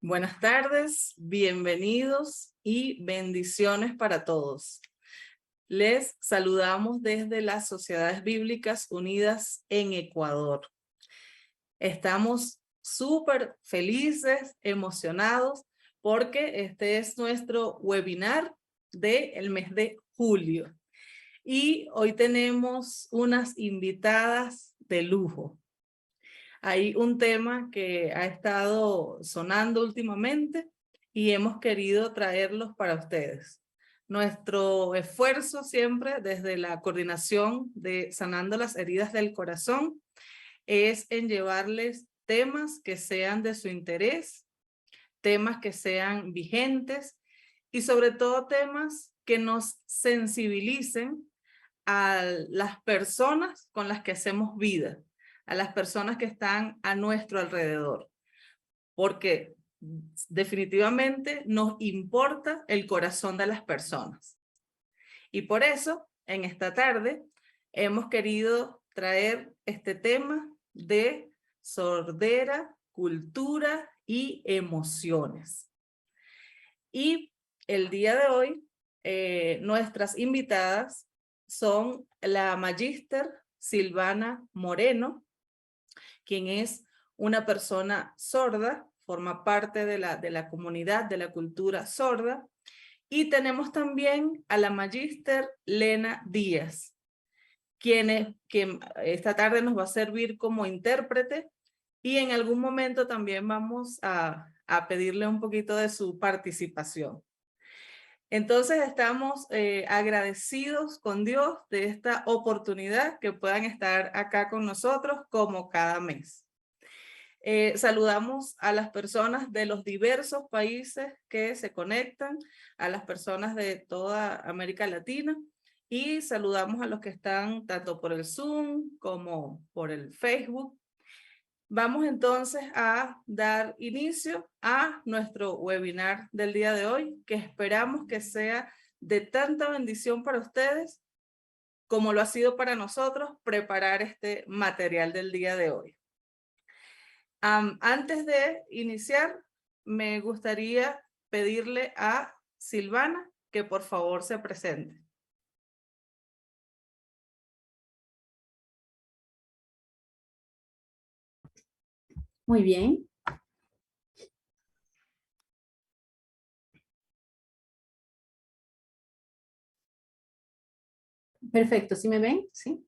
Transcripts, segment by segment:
Buenas tardes, bienvenidos y bendiciones para todos. Les saludamos desde las Sociedades Bíblicas Unidas en Ecuador. Estamos súper felices, emocionados, porque este es nuestro webinar del mes de julio. Y hoy tenemos unas invitadas de lujo. Hay un tema que ha estado sonando últimamente y hemos querido traerlos para ustedes. Nuestro esfuerzo siempre desde la coordinación de Sanando las Heridas del Corazón es en llevarles temas que sean de su interés, temas que sean vigentes y sobre todo temas que nos sensibilicen a las personas con las que hacemos vida, a las personas que están a nuestro alrededor, porque definitivamente nos importa el corazón de las personas. Y por eso, en esta tarde, hemos querido traer este tema de sordera, cultura y emociones. Y el día de hoy, nuestras invitadas son la magíster Silvana Moreno, quien es una persona sorda, forma parte de la comunidad de la cultura sorda. Y tenemos también a la magíster Lena Díaz, quien esta tarde nos va a servir como intérprete y en algún momento también vamos a pedirle un poquito de su participación. Entonces estamos agradecidos con Dios de esta oportunidad que puedan estar acá con nosotros como cada mes. Saludamos a las personas de los diversos países que se conectan, a las personas de toda América Latina y saludamos a los que están tanto por el Zoom como por el Facebook. Vamos entonces a dar inicio a nuestro webinar del día de hoy, que esperamos que sea de tanta bendición para ustedes como lo ha sido para nosotros preparar este material del día de hoy. Antes de iniciar, me gustaría pedirle a Silvana que por favor se presente. Muy bien. Perfecto, ¿sí me ven? Sí.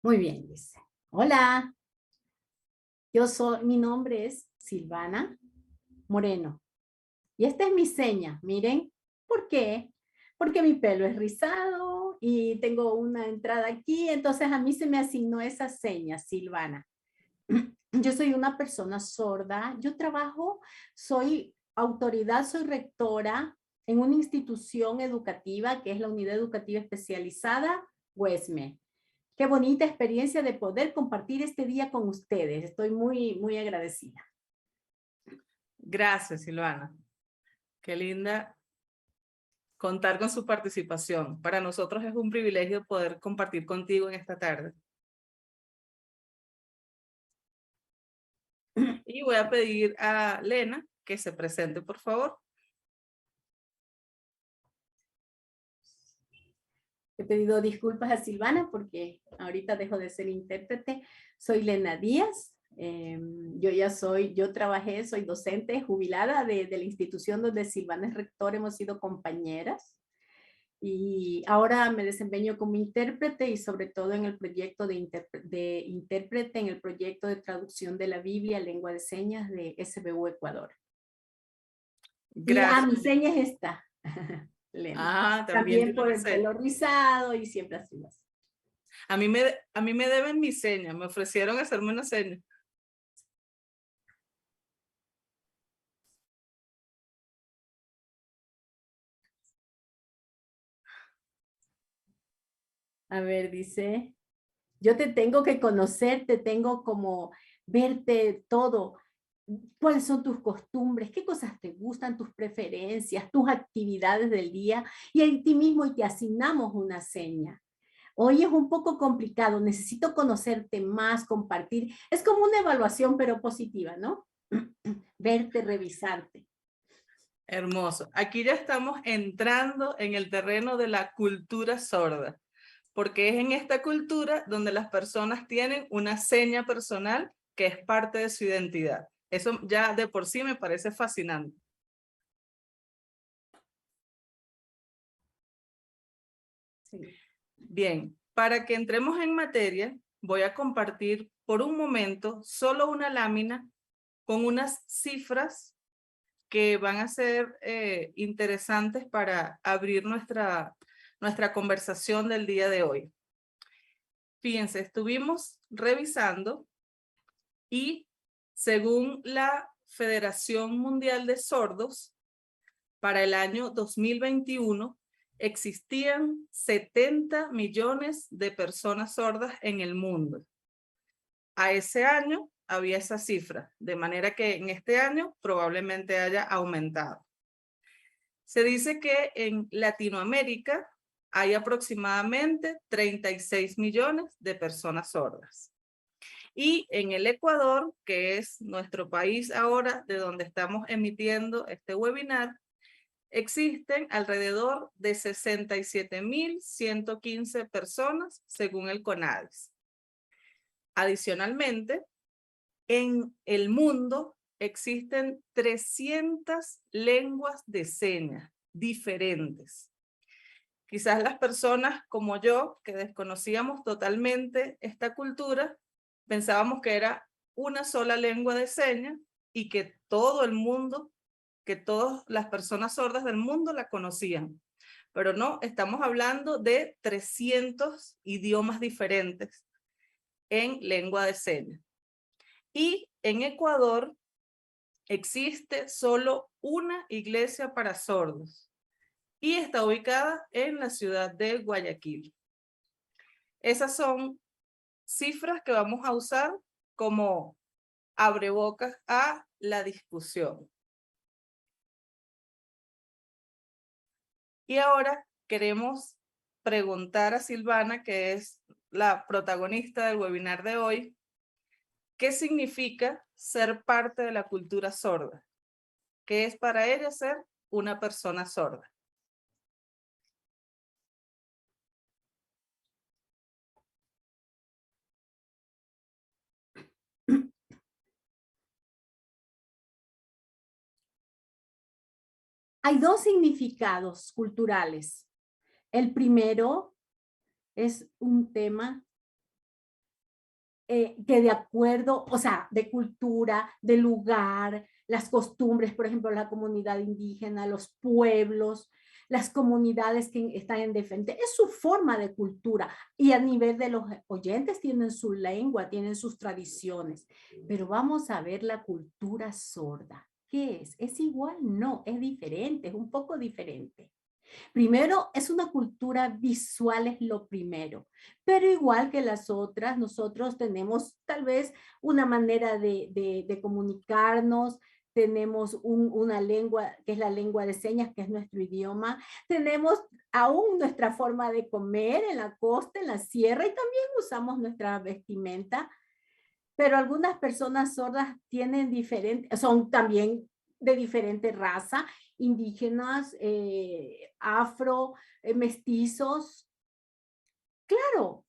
Muy bien, dice. Hola, mi nombre es Silvana Moreno. Y esta es mi seña, miren. ¿Por qué? Porque mi pelo es rizado y tengo una entrada aquí, entonces a mí se me asignó esa seña, Silvana. Yo soy una persona sorda, soy autoridad, soy rectora en una institución educativa que es la Unidad Educativa Especializada UESME. Qué bonita experiencia de poder compartir este día con ustedes. Estoy muy, muy agradecida. Gracias, Silvana. Qué linda contar con su participación. Para nosotros es un privilegio poder compartir contigo en esta tarde. Y voy a pedir a Lena que se presente, por favor. He pedido disculpas a Silvana porque ahorita dejo de ser intérprete. Soy Lena Díaz. Soy docente jubilada de la institución donde Silvana es rector, hemos sido compañeras. Y ahora me desempeño como intérprete y sobre todo en el proyecto de intérprete en el proyecto de traducción de la Biblia a lengua de señas de SBU Ecuador. Gracias. Mi seña es esta, Lena. También También tiene por una el seña. pelo rizado y siempre así. A mí me deben mi seña, me ofrecieron hacerme una seña. A ver, dice, yo te tengo que conocer, te tengo como verte todo. ¿Cuáles son tus costumbres? ¿Qué cosas te gustan? ¿Tus preferencias? ¿Tus actividades del día? Y en ti mismo te asignamos una seña. Hoy es un poco complicado, necesito conocerte más, compartir. Es como una evaluación, pero positiva, ¿no? Verte, revisarte. Hermoso. Aquí ya estamos entrando en el terreno de la cultura sorda, porque es en esta cultura donde las personas tienen una seña personal que es parte de su identidad. Eso ya de por sí me parece fascinante. Sí. Bien, para que entremos en materia, voy a compartir por un momento solo una lámina con unas cifras que van a ser interesantes para abrir nuestra conversación del día de hoy. Fíjense, estuvimos revisando y según la Federación Mundial de Sordos, para el año 2021 existían 70 millones de personas sordas en el mundo. A ese año había esa cifra, de manera que en este año probablemente haya aumentado. Se dice que en Latinoamérica hay aproximadamente 36 millones de personas sordas. Y en el Ecuador, que es nuestro país ahora de donde estamos emitiendo este webinar, existen alrededor de 67.115 personas según el CONADIS. Adicionalmente, en el mundo existen 300 lenguas de señas diferentes. Quizás las personas como yo, que desconocíamos totalmente esta cultura, pensábamos que era una sola lengua de señas y que todo el mundo, que todas las personas sordas del mundo la conocían. Pero no, estamos hablando de 300 idiomas diferentes en lengua de señas. Y en Ecuador existe solo una iglesia para sordos y está ubicada en la ciudad de Guayaquil. Esas son cifras que vamos a usar como abrebocas a la discusión. Y ahora queremos preguntar a Silvana, que es la protagonista del webinar de hoy, ¿qué significa ser parte de la cultura sorda? ¿Qué es para ella ser una persona sorda? Hay dos significados culturales. El primero es un tema que de acuerdo, o sea, de cultura, de lugar, las costumbres, por ejemplo, la comunidad indígena, los pueblos, las comunidades que están en defensa, es su forma de cultura. Y a nivel de los oyentes tienen su lengua, tienen sus tradiciones. Pero vamos a ver la cultura sorda. ¿Qué es? ¿Es igual? No, es diferente, es un poco diferente. Primero, es una cultura visual, es lo primero, pero igual que las otras, nosotros tenemos tal vez una manera de comunicarnos, tenemos una lengua que es la lengua de señas, que es nuestro idioma, tenemos aún nuestra forma de comer en la costa, en la sierra, y también usamos nuestra vestimenta, pero algunas personas sordas tienen diferentes, son también de diferente raza, indígenas, afro, mestizos, claro,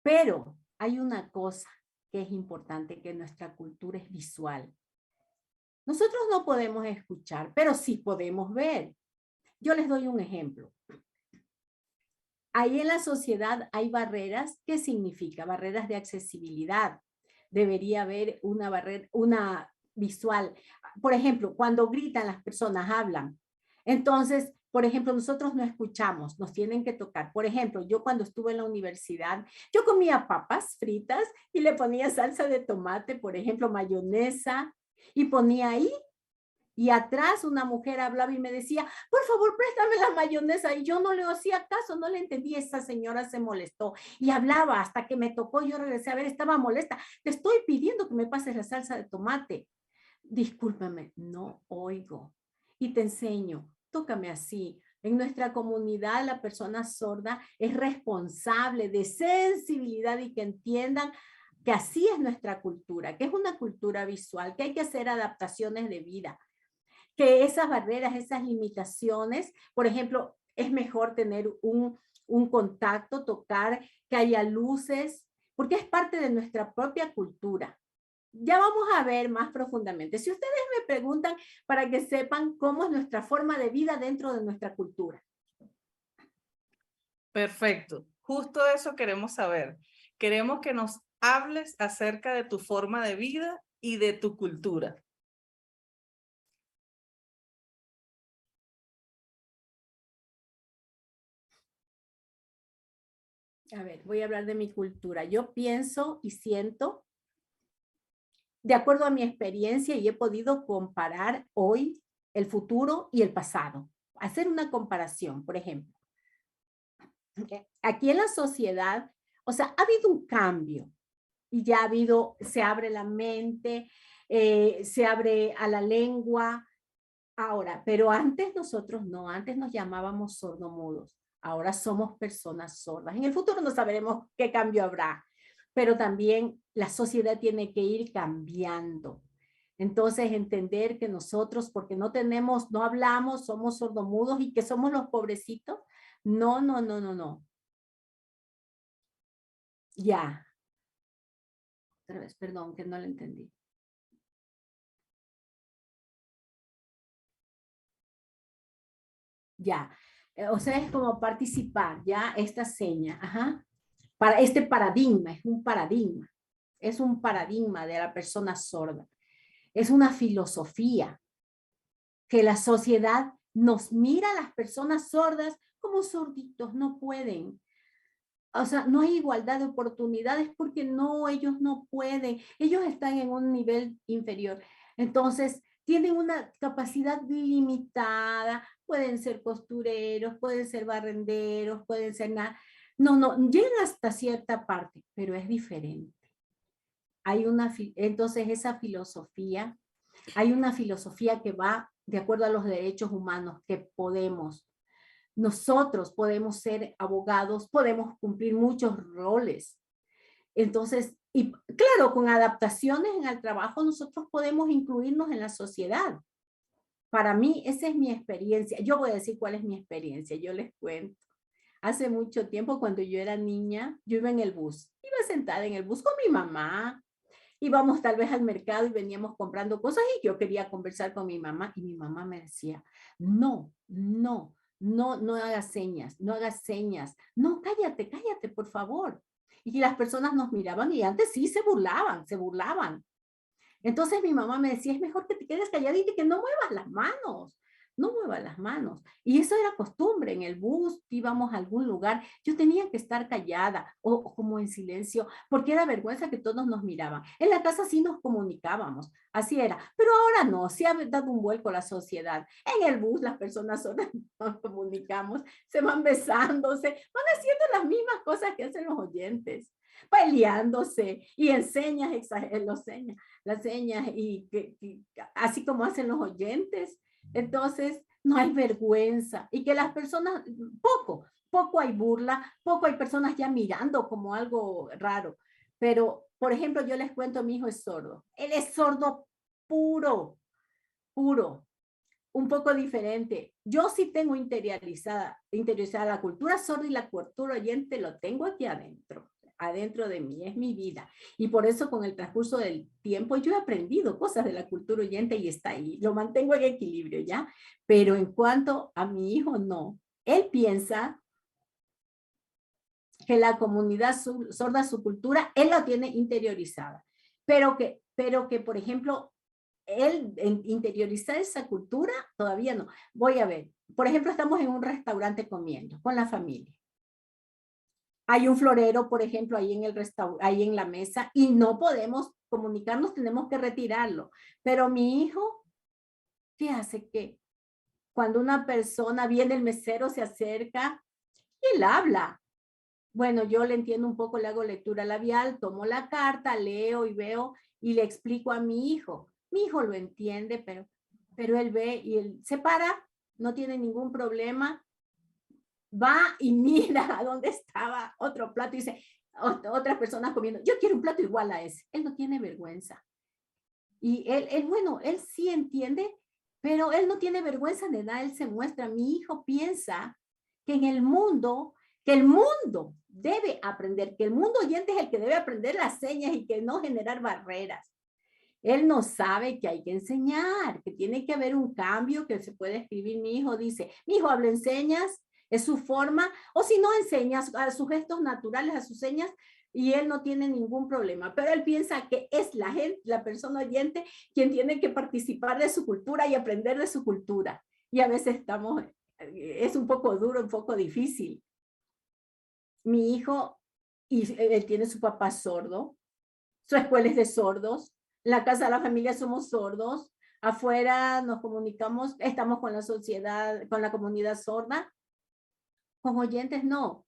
pero hay una cosa que es importante, que nuestra cultura es visual. Nosotros no podemos escuchar, pero sí podemos ver. Yo les doy un ejemplo. Ahí en la sociedad hay barreras. ¿Qué significa? Barreras de accesibilidad. Debería haber una barrera, una visual. Por ejemplo, cuando gritan las personas, hablan. Entonces, por ejemplo, nosotros no escuchamos, nos tienen que tocar. Por ejemplo, yo cuando estuve en la universidad, yo comía papas fritas y le ponía salsa de tomate, por ejemplo, mayonesa, y ponía ahí. Y atrás una mujer hablaba y me decía, por favor, préstame la mayonesa. Y yo no le hacía caso, no le entendí. Esa señora se molestó y hablaba hasta que me tocó. Yo regresé a ver, estaba molesta. Te estoy pidiendo que me pases la salsa de tomate. Discúlpame, no oigo. Y te enseño, tócame así. En nuestra comunidad, la persona sorda es responsable de sensibilidad y que entiendan que así es nuestra cultura, que es una cultura visual, que hay que hacer adaptaciones de vida, que esas barreras, esas limitaciones, por ejemplo, es mejor tener un contacto, tocar, que haya luces, porque es parte de nuestra propia cultura. Ya vamos a ver más profundamente. Si ustedes me preguntan para que sepan cómo es nuestra forma de vida dentro de nuestra cultura. Perfecto. Justo eso queremos saber. Queremos que nos hables acerca de tu forma de vida y de tu cultura. A ver, voy a hablar de mi cultura. Yo pienso y siento de acuerdo a mi experiencia y he podido comparar hoy el futuro y el pasado. Hacer una comparación, por ejemplo. Aquí en la sociedad, o sea, ha habido un cambio y ya ha habido, se abre la mente, se abre a la lengua. Ahora, pero antes nosotros no, antes nos llamábamos sordomudos. Ahora somos personas sordas. En el futuro no sabremos qué cambio habrá, pero también la sociedad tiene que ir cambiando. Entonces, entender que nosotros, porque no tenemos, no hablamos, somos sordomudos y que somos los pobrecitos. No, no, no, no, no. Ya. Otra vez, perdón, que no lo entendí. Ya. O sea, es como participar, ya, esta seña. Ajá. Para este paradigma, es un paradigma de la persona sorda, es una filosofía que la sociedad nos mira a las personas sordas como sorditos, no pueden. O sea, no hay igualdad de oportunidades porque no, ellos no pueden, ellos están en un nivel inferior. Entonces, tienen una capacidad limitada, pueden ser costureros, pueden ser barrenderos, pueden ser nada. No, no, llegan hasta cierta parte, pero es diferente. Hay entonces esa filosofía, hay una filosofía que va de acuerdo a los derechos humanos que nosotros podemos ser abogados, podemos cumplir muchos roles. Entonces, y claro, con adaptaciones en el trabajo nosotros podemos incluirnos en la sociedad. Para mí, esa es mi experiencia. Yo voy a decir cuál es mi experiencia, yo les cuento. Hace mucho tiempo, cuando yo era niña, yo iba en el bus. Iba sentada en el bus con mi mamá. Íbamos tal vez al mercado y veníamos comprando cosas y yo quería conversar con mi mamá y mi mamá me decía, no, no, no, no hagas señas, no hagas señas. No, cállate, cállate, por favor. Y las personas nos miraban y antes sí se burlaban, se burlaban. Entonces mi mamá me decía, es mejor que te quedes calladita y que no muevas las manos, no muevas las manos. Y eso era costumbre, en el bus, íbamos a algún lugar, yo tenía que estar callada o como en silencio, porque era vergüenza que todos nos miraban. En la casa sí nos comunicábamos, así era, pero ahora no, sí ha dado un vuelco la sociedad. En el bus las personas solo nos comunicamos, se van besándose, van haciendo las mismas cosas que hacen los oyentes, peleándose y enseñas, los señas las señas y así como hacen los oyentes. Entonces, no hay vergüenza y que las personas, poco hay burla, poco hay personas ya mirando como algo raro. Pero, por ejemplo, yo les cuento, mi hijo es sordo. Él es sordo puro, puro, un poco diferente. Yo sí tengo interiorizada la cultura sorda y la cultura oyente, lo tengo aquí adentro de mí, es mi vida. Y por eso con el transcurso del tiempo yo he aprendido cosas de la cultura oyente y está ahí, lo mantengo en equilibrio, ¿ya? Pero en cuanto a mi hijo, no. Él piensa que la comunidad sorda, su cultura, él la tiene interiorizada. Pero que por ejemplo, él interiorizar esa cultura, todavía no. Voy a ver, por ejemplo, estamos en un restaurante comiendo con la familia. Hay un florero, por ejemplo, ahí ahí en la mesa y no podemos comunicarnos, tenemos que retirarlo. Pero mi hijo, ¿qué hace? Que cuando una persona viene, el mesero se acerca y él habla. Bueno, yo le entiendo un poco, le hago lectura labial, tomo la carta, leo y veo y le explico a mi hijo. Mi hijo lo entiende, pero él ve y él se para, no tiene ningún problema va y mira a dónde estaba otro plato y dice, otras personas comiendo, yo quiero un plato igual a ese. Él no tiene vergüenza. Y bueno, él sí entiende, pero él no tiene vergüenza de nada, él se muestra. Mi hijo piensa que en el mundo, que el mundo debe aprender, que el mundo oyente es el que debe aprender las señas y que no generar barreras. Él no sabe que hay que enseñar, que tiene que haber un cambio que se puede escribir. Mi hijo dice, mi hijo habla en señas, es su forma, o si no enseñas a sus gestos naturales, a sus señas, y él no tiene ningún problema, pero él piensa que es la gente, la persona oyente, quien tiene que participar de su cultura y aprender de su cultura. Y a veces es un poco duro, un poco difícil. Mi hijo, y él tiene su papá sordo, su escuela es de sordos, en la casa de la familia somos sordos, afuera nos comunicamos, estamos con la sociedad, con la comunidad sorda, con oyentes no.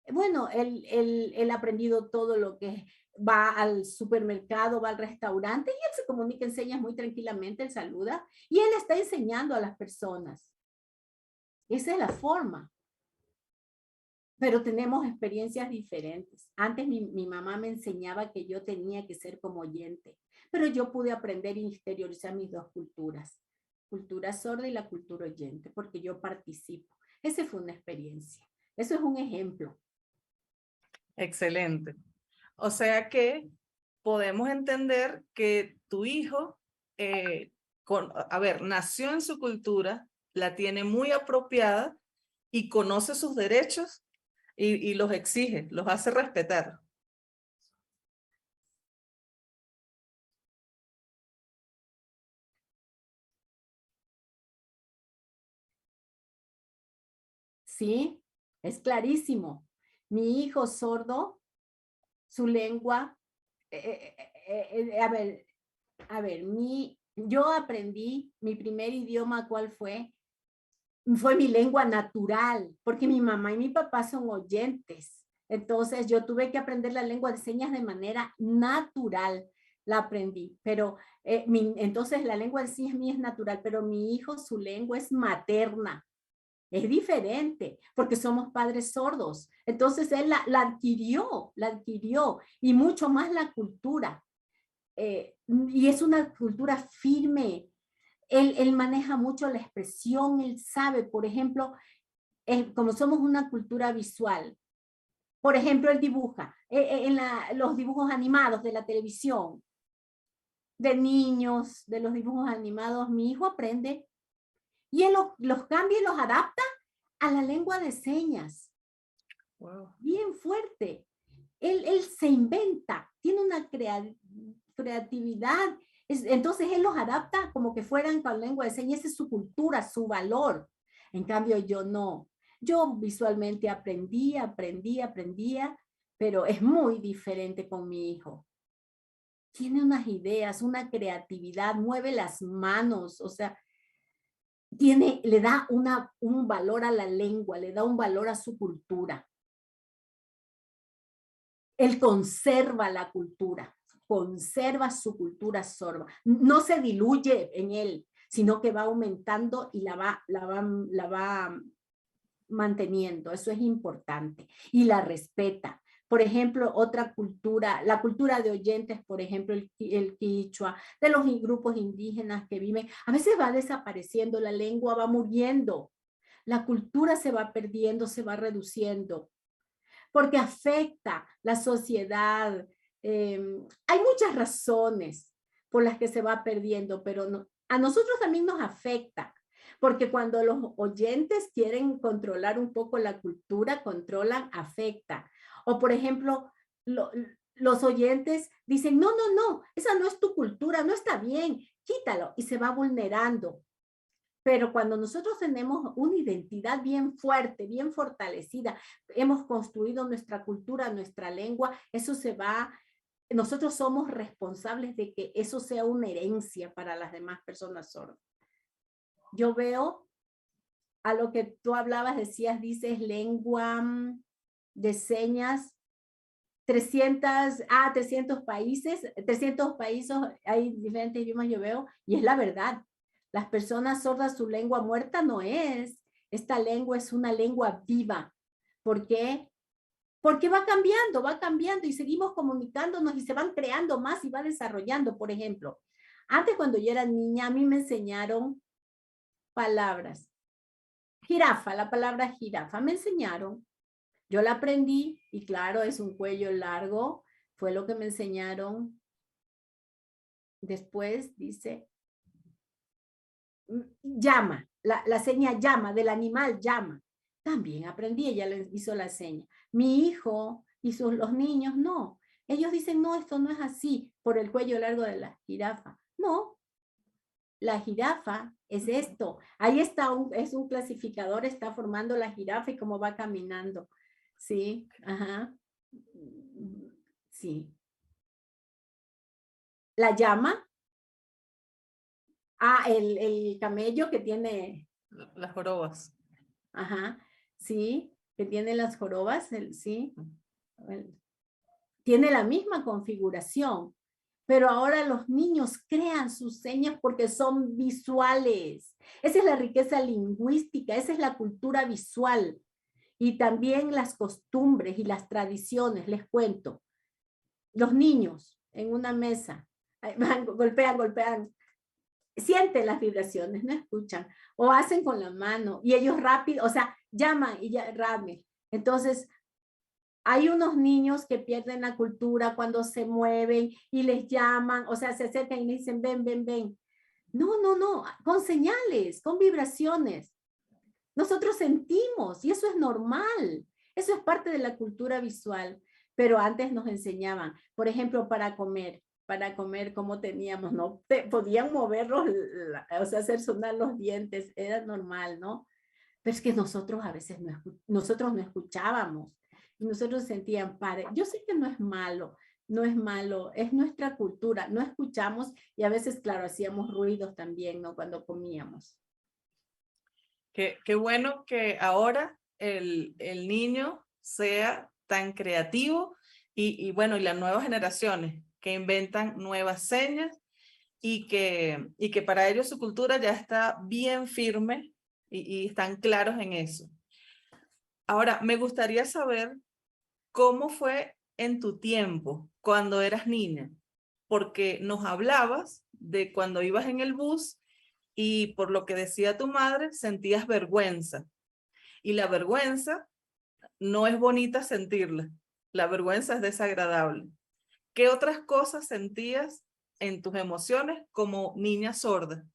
Bueno, él ha aprendido todo lo que va al supermercado, va al restaurante y él se comunica en señas muy tranquilamente, él saluda y él está enseñando a las personas. Esa es la forma. Pero tenemos experiencias diferentes. Antes mi mamá me enseñaba que yo tenía que ser como oyente, pero yo pude aprender e exteriorizar mis dos culturas, cultura sorda y la cultura oyente, porque yo participo. Esa fue una experiencia. Eso es un ejemplo. Excelente. O sea que podemos entender que tu hijo, nació en su cultura, la tiene muy apropiada y conoce sus derechos y los exige, los hace respetar. ¿Sí? Es clarísimo. Mi hijo sordo, su lengua, a ver, yo aprendí mi primer idioma, ¿cuál fue? Fue mi lengua natural, porque mi mamá y mi papá son oyentes. Entonces yo tuve que aprender la lengua de señas de manera natural. La aprendí, pero entonces la lengua de señas mía es natural, pero mi hijo, su lengua es materna. Es diferente, porque somos padres sordos. Entonces él la adquirió, y mucho más la cultura. Y es una cultura firme. Él maneja mucho la expresión, él sabe, por ejemplo, como somos una cultura visual, por ejemplo, él dibuja los dibujos animados de la televisión, de niños, de los dibujos animados, mi hijo aprende y él los cambia y los adapta a la lengua de señas. Wow. Bien fuerte. Él se inventa, tiene una creatividad. Entonces él los adapta como que fueran con lengua de señas. Esa es su cultura, su valor. En cambio yo no. Yo visualmente aprendía, pero es muy diferente con mi hijo. Tiene unas ideas, una creatividad, mueve las manos, o sea, le da un valor a la lengua, le da un valor a su cultura. Él conserva la cultura, conserva su cultura sorda. No se diluye en él, sino que va aumentando y la va manteniendo. Eso es importante. Y la respeta. Por ejemplo, otra cultura, la cultura de oyentes, por ejemplo, el quichua, de los grupos indígenas que viven, a veces va desapareciendo, la lengua va muriendo, la cultura se va perdiendo, se va reduciendo, porque afecta la sociedad. Hay muchas razones por las que se va perdiendo, pero a nosotros también nos afecta, porque cuando los oyentes quieren controlar un poco la cultura, controlan, afecta. O por ejemplo, los oyentes dicen, no, esa no es tu cultura, no está bien, quítalo, y se va vulnerando. Pero cuando nosotros tenemos una identidad bien fuerte, bien fortalecida, hemos construido nuestra cultura, nuestra lengua, nosotros somos responsables de que eso sea una herencia para las demás personas sordas. Yo veo a lo que tú hablabas, dices lengua de señas, 300 países, hay diferentes idiomas, yo veo, y es la verdad. Las personas sordas, su lengua muerta no es. esta lengua es una lengua viva. ¿Por qué? Porque va cambiando y seguimos comunicándonos y se van creando más y va desarrollando. Por ejemplo, antes cuando yo era niña, a mí me enseñaron palabras. Jirafa, la palabra jirafa, me enseñaron. Yo la aprendí y claro, es un cuello largo. Fue lo que me enseñaron. Después dice, llama, la seña llama, del animal llama. También aprendí, ella le hizo la seña. Mi hijo y los niños, no. Ellos dicen, no, esto no es así, por el cuello largo de la jirafa. No, la jirafa es esto. Ahí está, es un clasificador, está formando la jirafa y cómo va caminando. Sí, ajá. Sí. La llama. Ah, el camello que tiene. Las jorobas. Ajá, sí, que tiene las jorobas, sí. Tiene la misma configuración, pero ahora los niños crean sus señas porque son visuales. Esa es la riqueza lingüística, esa es la cultura visual. Y también las costumbres y las tradiciones, les cuento. Los niños en una mesa, golpean, sienten las vibraciones, no escuchan, o hacen con la mano, y ellos rápido, o sea, llaman y ya rápido. Entonces, hay unos niños que pierden la cultura cuando se mueven y les llaman, o sea, se acercan y le dicen, ven, ven, ven. No, no, no, con señales, con vibraciones. Nosotros sentimos y eso es normal. Eso es parte de la cultura visual. Pero antes nos enseñaban, por ejemplo, para comer como teníamos, ¿no? Podían moverlos, o sea, hacer sonar los dientes, era normal, ¿no? Pero es que nosotros a veces nosotros no escuchábamos. Y nosotros sentíamos, yo sé que no es malo, no es malo, es nuestra cultura, no escuchamos y a veces, claro, hacíamos ruidos también, ¿no? Cuando comíamos. Qué bueno que ahora el niño sea tan creativo y bueno, y las nuevas generaciones que inventan nuevas señas y que para ellos su cultura ya está bien firme y están claros en eso. Ahora, me gustaría saber cómo fue en tu tiempo cuando eras niña, porque nos hablabas de cuando ibas en el bus y por lo que decía tu madre sentías vergüenza. Y la vergüenza no es bonita sentirla. La vergüenza es desagradable. ¿Qué otras cosas sentías en tus emociones como niña sorda?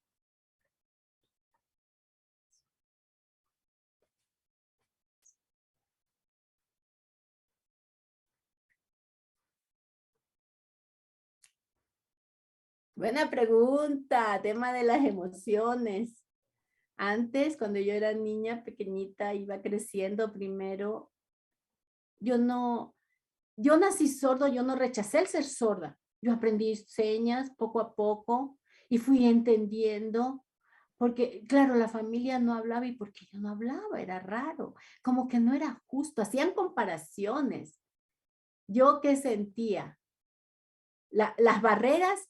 Buena pregunta, tema de las emociones. Antes, cuando yo era niña pequeñita, iba creciendo primero, yo nací sordo, yo no rechacé el ser sorda. Yo aprendí señas poco a poco y fui entendiendo, porque claro, la familia no hablaba y porque yo no hablaba, era raro, como que no era justo, hacían comparaciones. ¿Yo qué sentía? Las barreras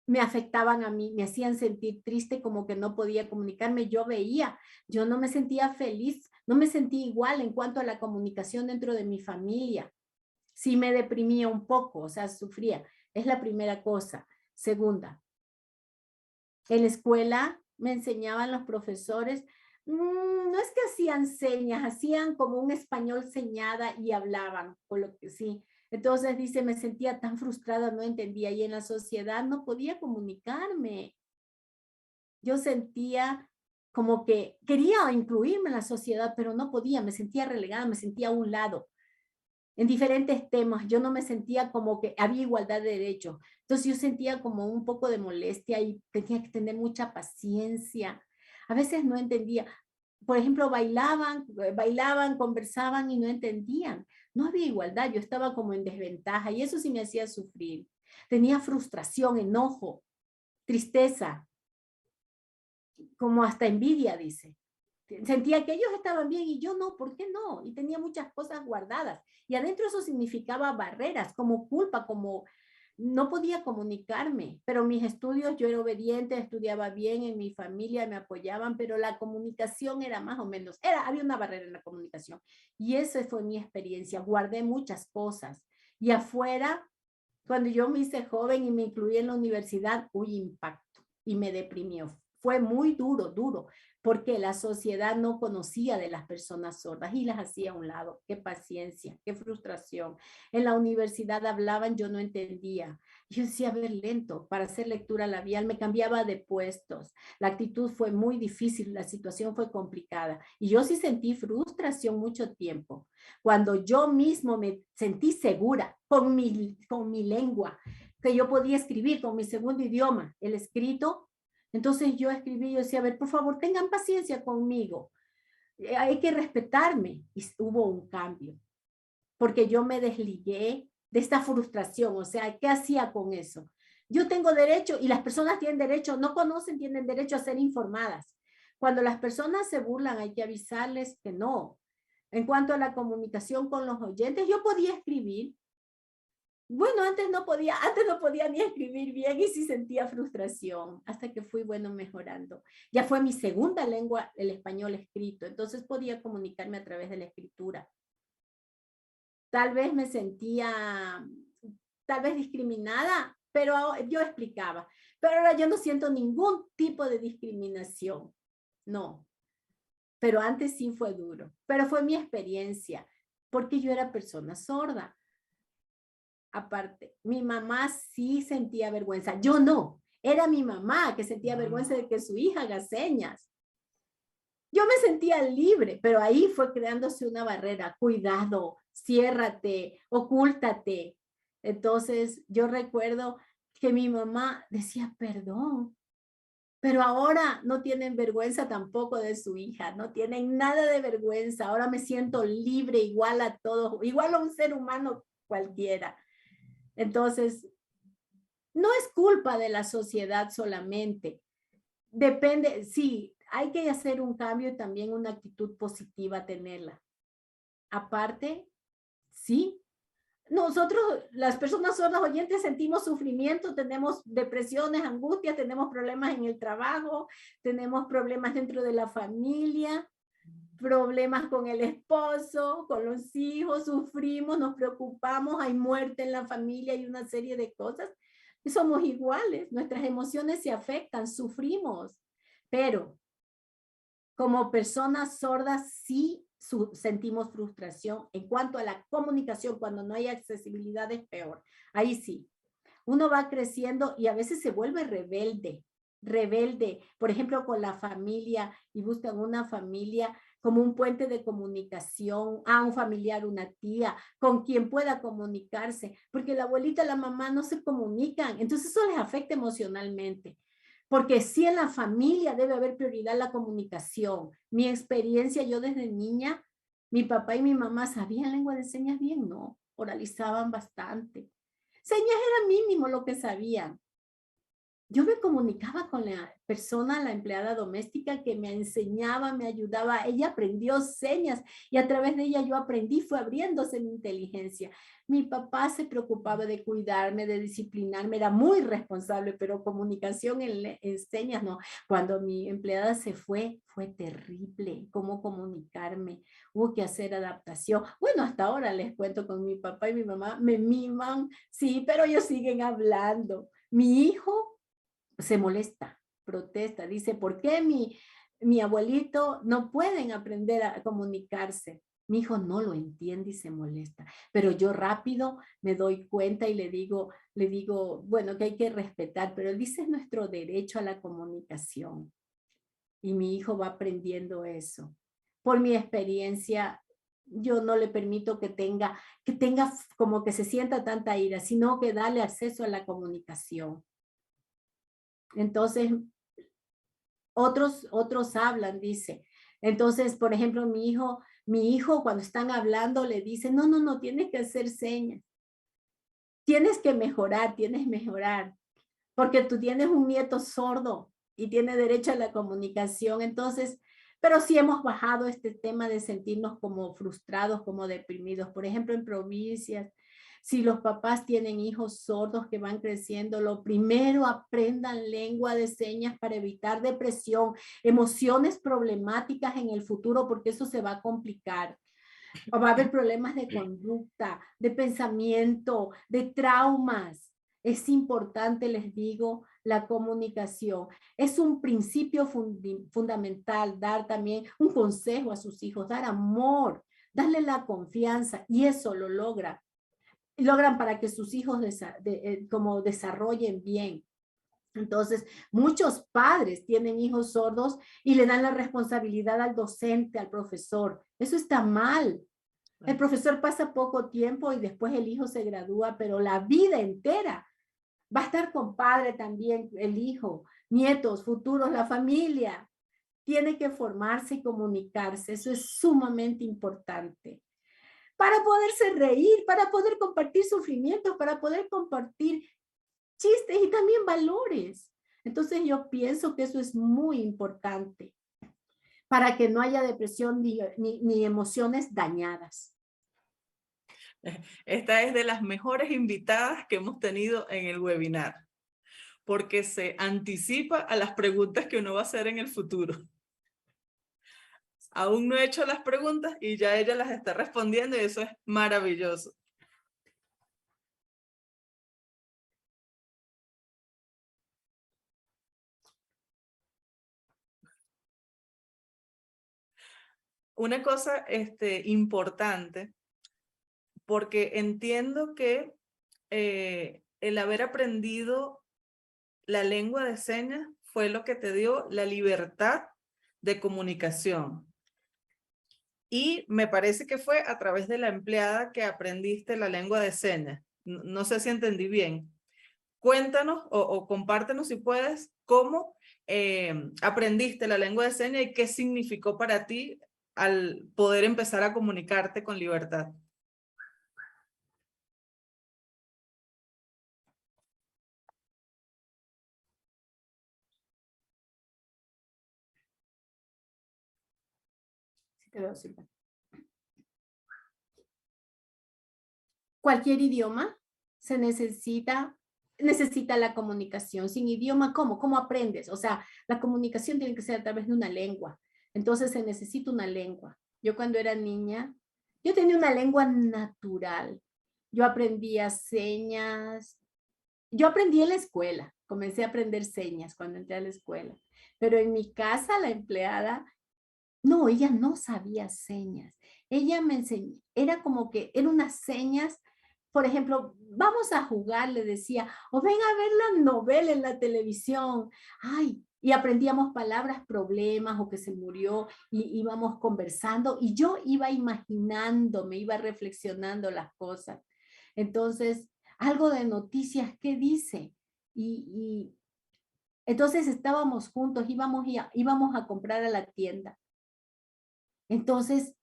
me afectaban a mí, me hacían sentir triste, como que no podía comunicarme. Yo veía, yo no me sentía feliz, no me sentía igual en cuanto a la comunicación dentro de mi familia. Sí me deprimía un poco, o sea, sufría. Es la primera cosa. Segunda, en la escuela me enseñaban los profesores, no es que hacían señas, hacían como un español señada y hablaban, con lo que sí. Entonces dice, me sentía tan frustrada, no entendía, y en la sociedad no podía comunicarme. Yo sentía como que quería incluirme en la sociedad, pero no podía, me sentía relegada, me sentía a un lado. En diferentes temas, yo no me sentía como que había igualdad de derechos. Entonces yo sentía como un poco de molestia y tenía que tener mucha paciencia. A veces no entendía. Por ejemplo, bailaban, conversaban y no entendían. No había igualdad, yo estaba como en desventaja y eso sí me hacía sufrir. Tenía frustración, enojo, tristeza, como hasta envidia, dice. Sentía que ellos estaban bien y yo no, ¿por qué no? Y tenía muchas cosas guardadas. Y adentro eso significaba barreras, como culpa, como no podía comunicarme, pero mis estudios yo era obediente, estudiaba bien, en mi familia me apoyaban, pero la comunicación era más o menos, había una barrera en la comunicación. Y esa fue mi experiencia, guardé muchas cosas. Y afuera, cuando yo me hice joven y me incluí en la universidad, hubo impacto y me deprimió. Fue muy duro, duro, porque la sociedad no conocía de las personas sordas y las hacía a un lado. Qué paciencia, qué frustración. En la universidad hablaban, yo no entendía. Yo decía, a ver, lento, para hacer lectura labial, me cambiaba de puestos. La actitud fue muy difícil, la situación fue complicada. Y yo sí sentí frustración mucho tiempo. Cuando yo mismo me sentí segura con mi lengua, que yo podía escribir con mi segundo idioma, el escrito, entonces yo escribí, yo decía, a ver, por favor, tengan paciencia conmigo. Hay que respetarme. Y hubo un cambio, porque yo me desligué de esta frustración. O sea, ¿qué hacía con eso? Yo tengo derecho, y las personas tienen derecho, no conocen, tienen derecho a ser informadas. Cuando las personas se burlan, hay que avisarles que no. En cuanto a la comunicación con los oyentes, yo podía escribir. Bueno, antes no podía ni escribir bien y sí sentía frustración hasta que fui, bueno, mejorando. Ya fue mi segunda lengua, el español escrito, entonces podía comunicarme a través de la escritura. Tal vez me sentía, tal vez discriminada, pero yo explicaba. Pero ahora yo no siento ningún tipo de discriminación, no. Pero antes sí fue duro, pero fue mi experiencia, porque yo era persona sorda. Aparte, mi mamá sí sentía vergüenza, yo no, era mi mamá que sentía vergüenza de que su hija haga señas. Yo me sentía libre, pero ahí fue creándose una barrera, cuidado, ciérrate, ocúltate. Entonces yo recuerdo que mi mamá decía perdón, pero ahora no tienen vergüenza tampoco de su hija, no tienen nada de vergüenza, ahora me siento libre igual a todos, igual a un ser humano cualquiera. Entonces, no es culpa de la sociedad solamente. Depende, sí, hay que hacer un cambio y también una actitud positiva tenerla. Aparte, sí, nosotros, las personas sordas oyentes, sentimos sufrimiento, tenemos depresiones, angustias, tenemos problemas en el trabajo, tenemos problemas dentro de la familia, problemas con el esposo, con los hijos, sufrimos, nos preocupamos, hay muerte en la familia, hay una serie de cosas. Somos iguales, nuestras emociones se afectan, sufrimos, pero como personas sordas sí sentimos frustración. En cuanto a la comunicación, cuando no hay accesibilidad es peor. Ahí sí. Uno va creciendo y a veces se vuelve rebelde, rebelde, por ejemplo, con la familia y buscan una familia como un puente de comunicación, a un familiar, una tía, con quien pueda comunicarse, porque la abuelita, la mamá no se comunican, entonces eso les afecta emocionalmente. Porque sí en la familia debe haber prioridad la comunicación. Mi experiencia, yo desde niña, mi papá y mi mamá sabían lengua de señas bien, no, oralizaban bastante. Señas era mínimo lo que sabían. Yo me comunicaba con la persona, la empleada doméstica que me enseñaba, me ayudaba. Ella aprendió señas y a través de ella yo aprendí, fue abriéndose mi inteligencia. Mi papá se preocupaba de cuidarme, de disciplinarme, era muy responsable, pero comunicación en señas no. Cuando mi empleada se fue terrible cómo comunicarme. Hubo que hacer adaptación. Bueno, hasta ahora les cuento con mi papá y mi mamá, me miman, sí, pero ellos siguen hablando. Mi hijo se molesta, protesta, dice, ¿por qué mi abuelito no pueden aprender a comunicarse? Mi hijo no lo entiende y se molesta, pero yo rápido me doy cuenta y le digo, bueno, que hay que respetar, pero él dice es nuestro derecho a la comunicación. Y mi hijo va aprendiendo eso. Por mi experiencia, yo no le permito que tenga como que se sienta tanta ira, sino que dale acceso a la comunicación. Entonces, otros hablan, dice. Entonces, por ejemplo, mi hijo cuando están hablando le dice, no, tienes que hacer señas. Tienes que mejorar, porque tú tienes un nieto sordo y tiene derecho a la comunicación. Entonces, pero sí hemos bajado este tema de sentirnos como frustrados, como deprimidos. Por ejemplo, en provincias, Si los papás tienen hijos sordos que van creciendo, lo primero, aprendan lengua de señas para evitar depresión, emociones problemáticas en el futuro, porque eso se va a complicar. Va a haber problemas de conducta, de pensamiento, de traumas. Es importante, les digo, la comunicación. Es un principio fundamental dar también un consejo a sus hijos, dar amor, darle la confianza, y eso lo logran para que sus hijos como desarrollen bien. Entonces, muchos padres tienen hijos sordos y le dan la responsabilidad al docente, al profesor. Eso está mal. El profesor pasa poco tiempo y después el hijo se gradúa, pero la vida entera va a estar con padre también, el hijo, nietos, futuros, la familia. Tiene que formarse y comunicarse. Eso es sumamente importante. Para poderse reír, para poder compartir sufrimientos, para poder compartir chistes y también valores. Entonces yo pienso que eso es muy importante para que no haya depresión ni emociones dañadas. Esta es de las mejores invitadas que hemos tenido en el webinar, porque se anticipa a las preguntas que uno va a hacer en el futuro. Aún no he hecho las preguntas y ya ella las está respondiendo y eso es maravilloso. Una cosa importante, porque entiendo que el haber aprendido la lengua de señas fue lo que te dio la libertad de comunicación. Y me parece que fue a través de la empleada que aprendiste la lengua de señas. No sé si entendí bien. Cuéntanos o compártenos si puedes cómo aprendiste la lengua de señas y qué significó para ti al poder empezar a comunicarte con libertad. Cualquier idioma se necesita la comunicación. Sin idioma, ¿cómo? ¿Cómo aprendes? O sea, la comunicación tiene que ser a través de una lengua. Entonces se necesita una lengua. Yo cuando era niña, yo tenía una lengua natural. Yo aprendía señas. Yo aprendí en la escuela. Comencé a aprender señas cuando entré a la escuela. Pero en mi casa la empleada, no, ella no sabía señas. Ella me enseñó, era como que eran unas señas. Por ejemplo, vamos a jugar, le decía, o ven a ver la novela en la televisión. Ay, y aprendíamos palabras, problemas, o que se murió, y íbamos conversando, y yo iba imaginando, me iba reflexionando las cosas. Entonces, algo de noticias, ¿qué dice? Y entonces estábamos juntos, íbamos a comprar a la tienda. Entonces,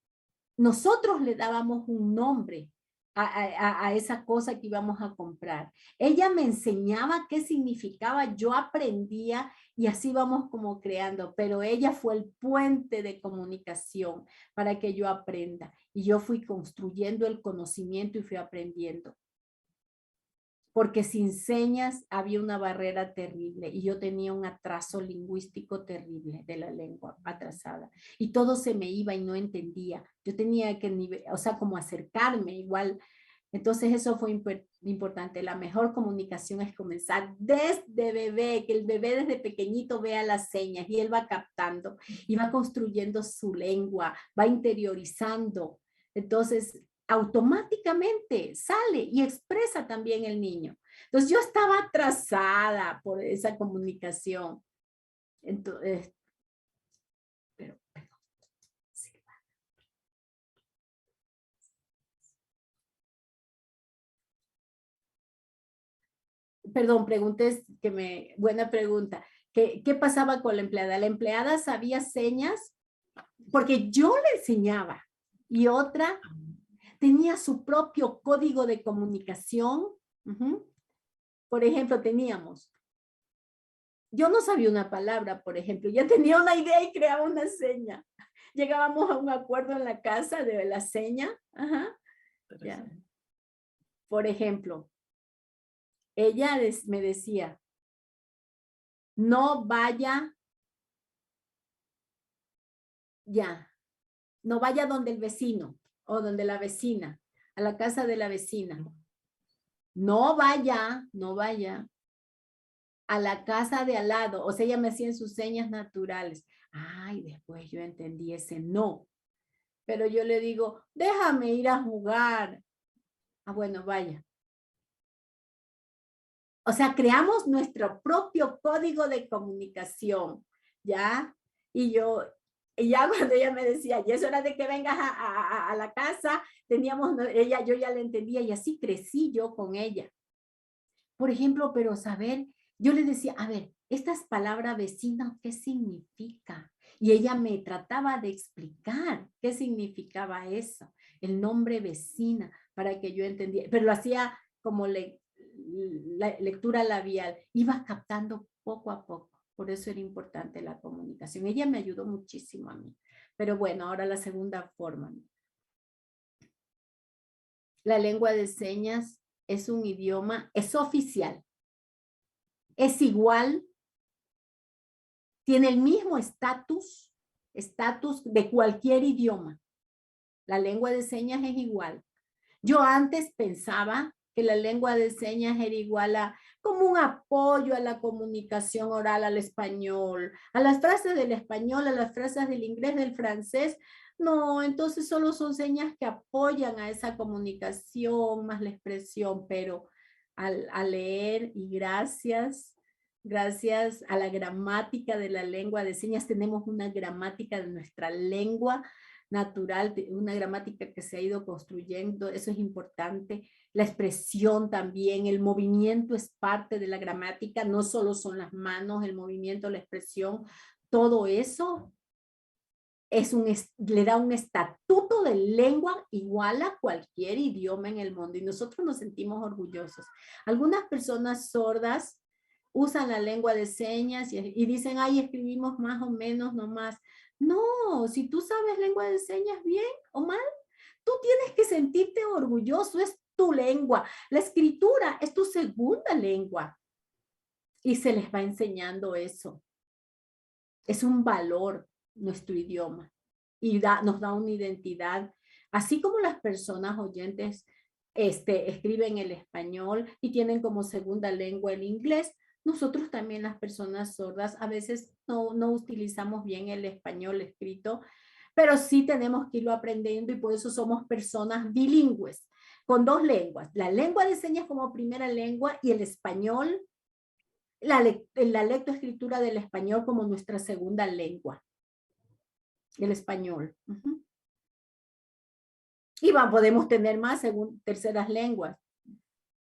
nosotros le dábamos un nombre a esa cosa que íbamos a comprar. Ella me enseñaba qué significaba, yo aprendía y así vamos como creando, pero ella fue el puente de comunicación para que yo aprenda. Y yo fui construyendo el conocimiento y fui aprendiendo. Porque sin señas había una barrera terrible y yo tenía un atraso lingüístico terrible de la lengua atrasada y todo se me iba y no entendía. Yo tenía que, o sea, como acercarme igual. Entonces eso fue importante. La mejor comunicación es comenzar desde bebé, que el bebé desde pequeñito vea las señas y él va captando y va construyendo su lengua, va interiorizando. Entonces, automáticamente sale y expresa también el niño. Entonces yo estaba atrasada por esa comunicación. Entonces, perdón. Perdón, preguntes buena pregunta. ¿Qué pasaba con la empleada? La empleada sabía señas porque yo le enseñaba y otra tenía su propio código de comunicación. Por ejemplo, yo no sabía una palabra, por ejemplo, ya tenía una idea y creaba una seña. Llegábamos a un acuerdo en la casa de la seña. Ya. Por ejemplo, ella me decía, no vaya, ya, no vaya donde el vecino o donde la vecina, a la casa de la vecina. No vaya, no vaya a la casa de al lado. O sea, ella me hacía en sus señas naturales. Ay, después yo entendí ese no. Pero yo le digo, déjame ir a jugar. Ah, bueno, vaya. O sea, creamos nuestro propio código de comunicación, ¿ya? Y ya cuando ella me decía, y es hora de que vengas a la casa, yo ya le entendía y así crecí yo con ella. Por ejemplo, pero saber, yo le decía, a ver, estas palabras vecina, ¿qué significa? Y ella me trataba de explicar qué significaba eso, el nombre vecina, para que yo entendiera, pero lo hacía como la lectura labial, iba captando poco a poco, por eso era importante la comunicación. Ella me ayudó muchísimo a mí, pero bueno, ahora la segunda forma. La lengua de señas es un idioma, es oficial, es igual, tiene el mismo estatus de cualquier idioma. La lengua de señas es igual. Yo antes pensaba que la lengua de señas era igual a como un apoyo a la comunicación oral al español, a las frases del español, a las frases del inglés, del francés. No, entonces solo son señas que apoyan a esa comunicación, más la expresión, pero al leer y gracias a la gramática de la lengua de señas, tenemos una gramática de nuestra lengua natural, una gramática que se ha ido construyendo, eso es importante. La expresión también, el movimiento es parte de la gramática, no solo son las manos, el movimiento, la expresión, todo eso le da un estatuto de lengua igual a cualquier idioma en el mundo y nosotros nos sentimos orgullosos. Algunas personas sordas usan la lengua de señas y dicen, ay, escribimos más o menos nomás. No, si tú sabes lengua de señas bien o mal, tú tienes que sentirte orgulloso, es tu lengua. La escritura es tu segunda lengua y se les va enseñando eso. Es un valor nuestro idioma y nos da una identidad, así como las personas oyentes escriben el español y tienen como segunda lengua el inglés. Nosotros también las personas sordas a veces no utilizamos bien el español escrito, pero sí tenemos que irlo aprendiendo y por eso somos personas bilingües, con dos lenguas, la lengua de señas como primera lengua y el español, la lectoescritura del español como nuestra segunda lengua, el español. Y podemos tener más según terceras lenguas.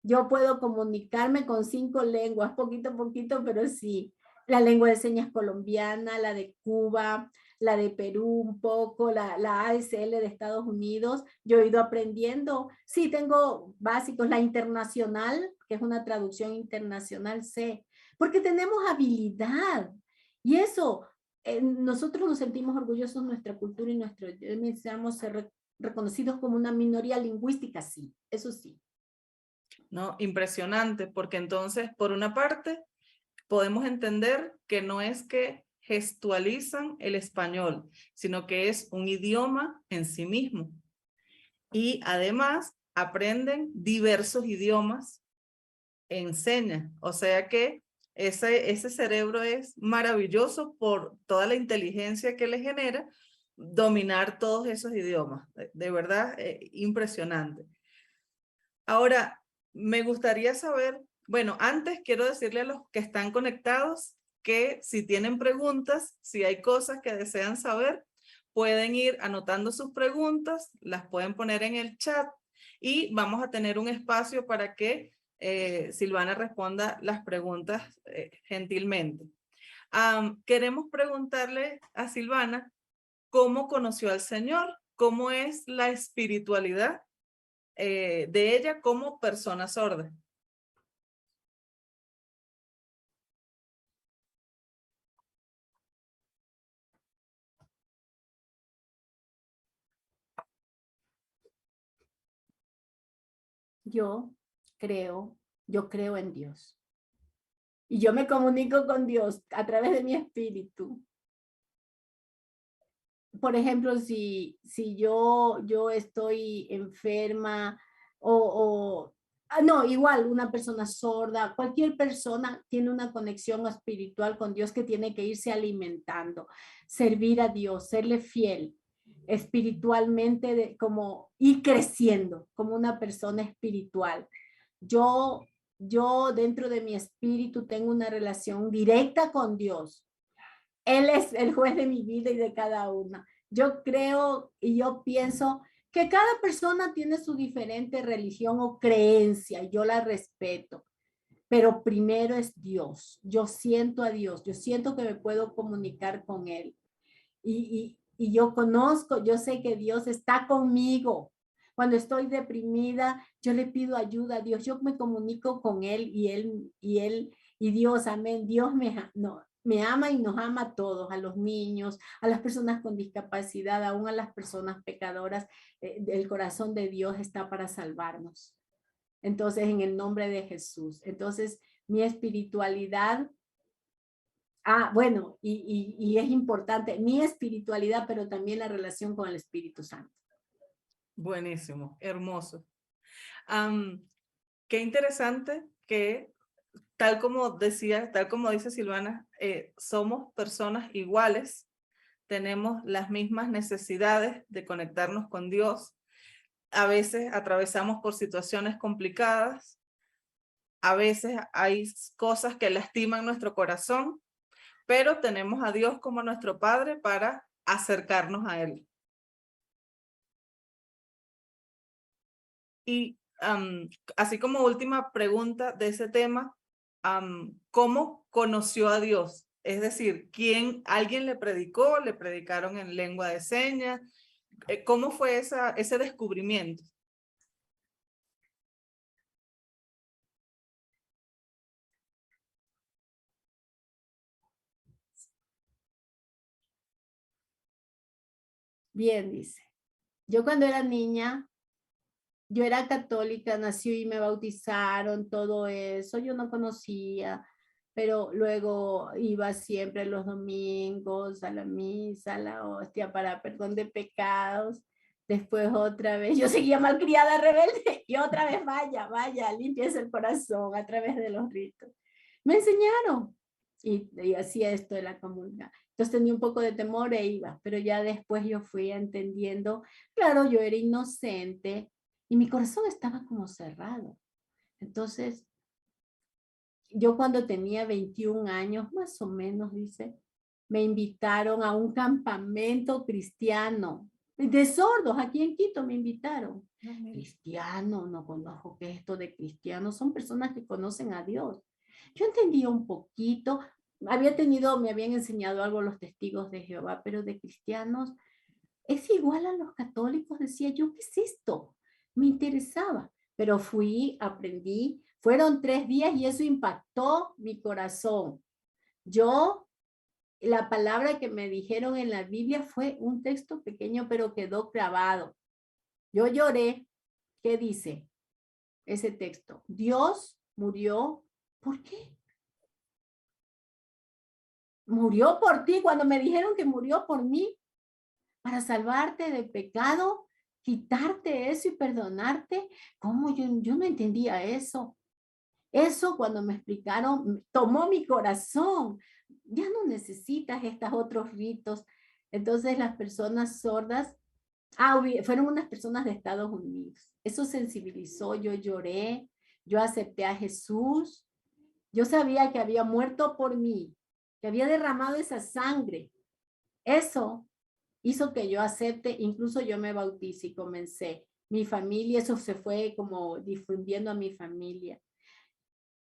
Yo puedo comunicarme con 5 lenguas, poquito a poquito, pero sí. La lengua de señas colombiana, la de Cuba, la de Perú un poco, la ASL de Estados Unidos. Yo he ido aprendiendo. Sí, tengo básicos. La internacional, que es una traducción internacional, sé. Porque tenemos habilidad. Y eso, nosotros nos sentimos orgullosos de nuestra cultura y nuestro, necesitamos ser reconocidos como una minoría lingüística, sí, eso sí. ¿No? Impresionante, porque entonces, por una parte, podemos entender que no es que gestualizan el español, sino que es un idioma en sí mismo. Y además aprenden diversos idiomas en señas, o sea que ese cerebro es maravilloso por toda la inteligencia que le genera dominar todos esos idiomas. De verdad, impresionante. Ahora, me gustaría saber, bueno, antes quiero decirle a los que están conectados que si tienen preguntas, si hay cosas que desean saber, pueden ir anotando sus preguntas, las pueden poner en el chat y vamos a tener un espacio para que Silvana responda las preguntas gentilmente. Queremos preguntarle a Silvana cómo conoció al Señor, cómo es la espiritualidad de ella como persona sorda. Yo yo creo en Dios. Y yo me comunico con Dios a través de mi espíritu. Por ejemplo, si yo estoy enferma no, igual una persona sorda, cualquier persona tiene una conexión espiritual con Dios que tiene que irse alimentando, servir a Dios, serle fiel espiritualmente, como ir creciendo como una persona espiritual. Yo, yo dentro de mi espíritu tengo una relación directa con Dios. Él es el juez de mi vida y de cada una. Yo creo y yo pienso que cada persona tiene su diferente religión o creencia, y yo la respeto, pero primero es Dios. Yo siento a Dios, yo siento que me puedo comunicar con Él. Y yo conozco, yo sé que Dios está conmigo. Cuando estoy deprimida, yo le pido ayuda a Dios, yo me comunico con Él y Dios, amén. Dios no, me ama y nos ama a todos, a los niños, a las personas con discapacidad, aún a las personas pecadoras. El corazón de Dios está para salvarnos. Entonces, en el nombre de Jesús. Entonces, mi espiritualidad, bueno, y es importante mi espiritualidad, pero también la relación con el Espíritu Santo. Buenísimo, hermoso. Qué interesante que, tal como dice Silvana, somos personas iguales, tenemos las mismas necesidades de conectarnos con Dios. A veces atravesamos por situaciones complicadas, a veces hay cosas que lastiman nuestro corazón, pero tenemos a Dios como nuestro Padre para acercarnos a Él. Y así como última pregunta de ese tema, ¿cómo conoció a Dios? Es decir, ¿alguien le predicó? ¿Le predicaron en lengua de señas? ¿Cómo fue ese descubrimiento? Bien, dice. Yo cuando era niña, yo era católica, nací y me bautizaron, todo eso. Yo no conocía, pero luego iba siempre los domingos a la misa, a la hostia para perdón de pecados. Después otra vez, yo seguía malcriada, rebelde, y otra vez vaya, limpieza el corazón a través de los ritos. Me enseñaron y hacía esto de la comunidad. Entonces tenía un poco de temor e iba, pero ya después yo fui entendiendo, claro, yo era inocente y mi corazón estaba como cerrado. Entonces, yo cuando tenía 21 años, más o menos, dice, me invitaron a un campamento cristiano de sordos, aquí en Quito me invitaron. Cristiano, no conozco qué es esto de cristiano, son personas que conocen a Dios. Yo entendía un poquito, me habían enseñado algo los testigos de Jehová, pero de cristianos es igual a los católicos, decía yo, ¿qué es esto? Me interesaba, pero fui, aprendí, fueron 3 días y eso impactó mi corazón. La palabra que me dijeron en la Biblia fue un texto pequeño, pero quedó grabado. Yo lloré. ¿Qué dice ese texto? Dios murió. ¿Por qué? Murió por ti. Cuando me dijeron que murió por mí, para salvarte de pecado, quitarte eso y perdonarte. ¿Cómo? Yo no entendía eso. Eso cuando me explicaron, tomó mi corazón. Ya no necesitas estos otros ritos. Entonces las personas sordas, fueron unas personas de Estados Unidos. Eso sensibilizó, yo lloré, yo acepté a Jesús. Yo sabía que había muerto por mí, que había derramado esa sangre. Eso hizo que yo acepte, incluso yo me bauticé y comencé. Mi familia, eso se fue como difundiendo a mi familia.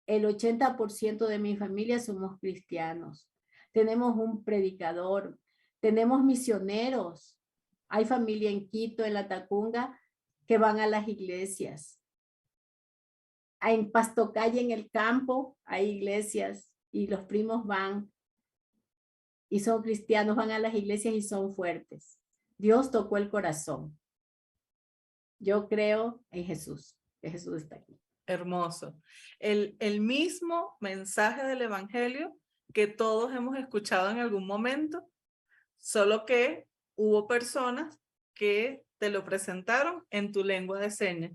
El 80% de mi familia somos cristianos. Tenemos un predicador, tenemos misioneros. Hay familia en Quito, en la Tacunga, que van a las iglesias. En Pastocalle, en el campo, hay iglesias y los primos van y son cristianos, van a las iglesias y son fuertes. Dios tocó el corazón. Yo creo en Jesús. que Jesús está aquí. Hermoso. El mismo mensaje del Evangelio que todos hemos escuchado en algún momento, solo que hubo personas que te lo presentaron en tu lengua de señas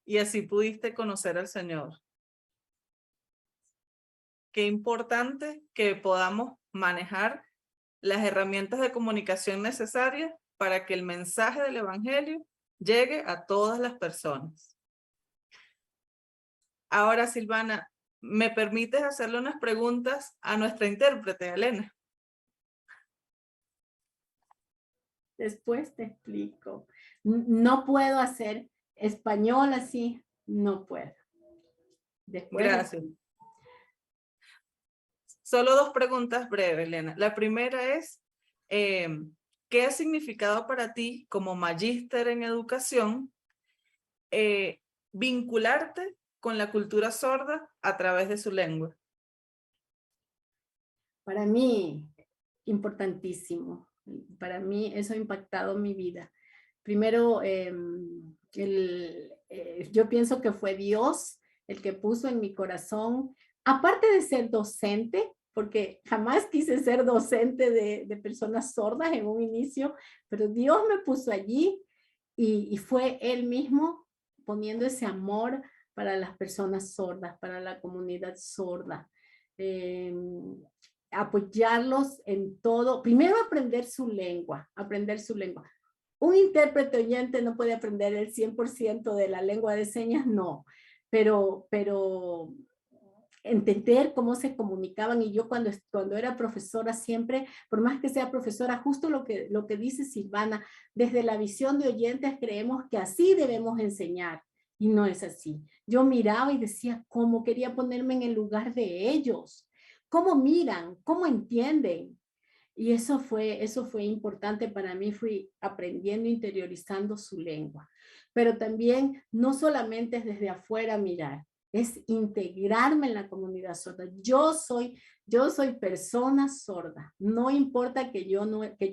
y así pudiste conocer al Señor. Qué importante que podamos manejar las herramientas de comunicación necesarias para que el mensaje del Evangelio llegue a todas las personas. Ahora, Silvana, ¿me permites hacerle unas preguntas a nuestra intérprete, Elena? Después te explico. No puedo hacer español así, no puedo. Después. Gracias. Solo 2 preguntas breves, Elena. La primera es, ¿qué ha significado para ti como magíster en educación vincularte con la cultura sorda a través de su lengua? Para mí, importantísimo. Para mí eso ha impactado mi vida. Primero, yo pienso que fue Dios el que puso en mi corazón, aparte de ser docente, porque jamás quise ser docente de personas sordas en un inicio, pero Dios me puso allí y fue Él mismo poniendo ese amor para las personas sordas, para la comunidad sorda. Apoyarlos en todo. Primero aprender su lengua, Un intérprete oyente no puede aprender el 100% de la lengua de señas, no, pero entender cómo se comunicaban. Y yo cuando era profesora siempre, por más que sea profesora, justo lo que dice Silvana, desde la visión de oyentes creemos que así debemos enseñar y no es así. Yo miraba y decía, ¿cómo quería ponerme en el lugar de ellos? ¿Cómo miran? ¿Cómo entienden? Y eso fue importante para mí, fui aprendiendo, interiorizando su lengua. Pero también no solamente es desde afuera mirar, es integrarme en la comunidad sorda. Yo soy persona sorda, no importa que yo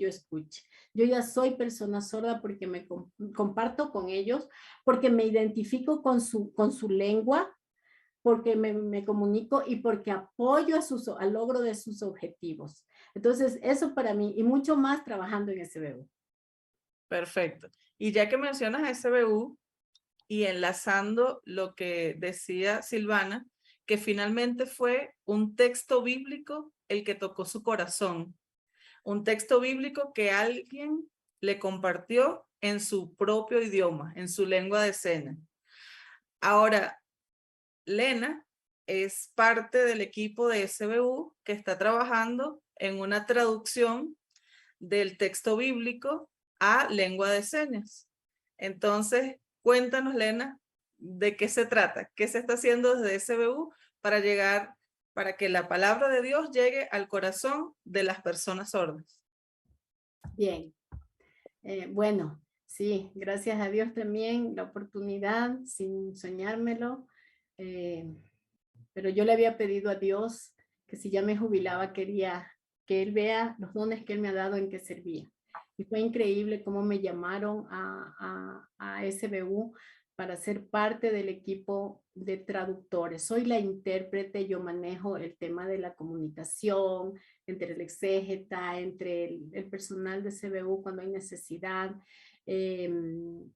escuche. Yo ya soy persona sorda porque me comparto con ellos, porque me identifico con su lengua, porque me comunico y porque apoyo al logro de sus objetivos. Entonces, eso para mí, y mucho más trabajando en SBU. Perfecto. Y ya que mencionas SBU y enlazando lo que decía Silvana, que finalmente fue un texto bíblico el que tocó su corazón. Un texto bíblico que alguien le compartió en su propio idioma, en su lengua de señas. Ahora, Lena es parte del equipo de SBU que está trabajando en una traducción del texto bíblico a lengua de señas. Entonces, cuéntanos, Lena, de qué se trata, qué se está haciendo desde SBU para que la palabra de Dios llegue al corazón de las personas sordas. Bien, bueno, sí, gracias a Dios también la oportunidad, sin soñármelo, pero yo le había pedido a Dios que si ya me jubilaba quería que Él vea los dones que Él me ha dado en que servía. Y fue increíble cómo me llamaron a SBU para ser parte del equipo de traductores. Soy la intérprete, yo manejo el tema de la comunicación entre el exégeta, entre el personal de SBU cuando hay necesidad. Un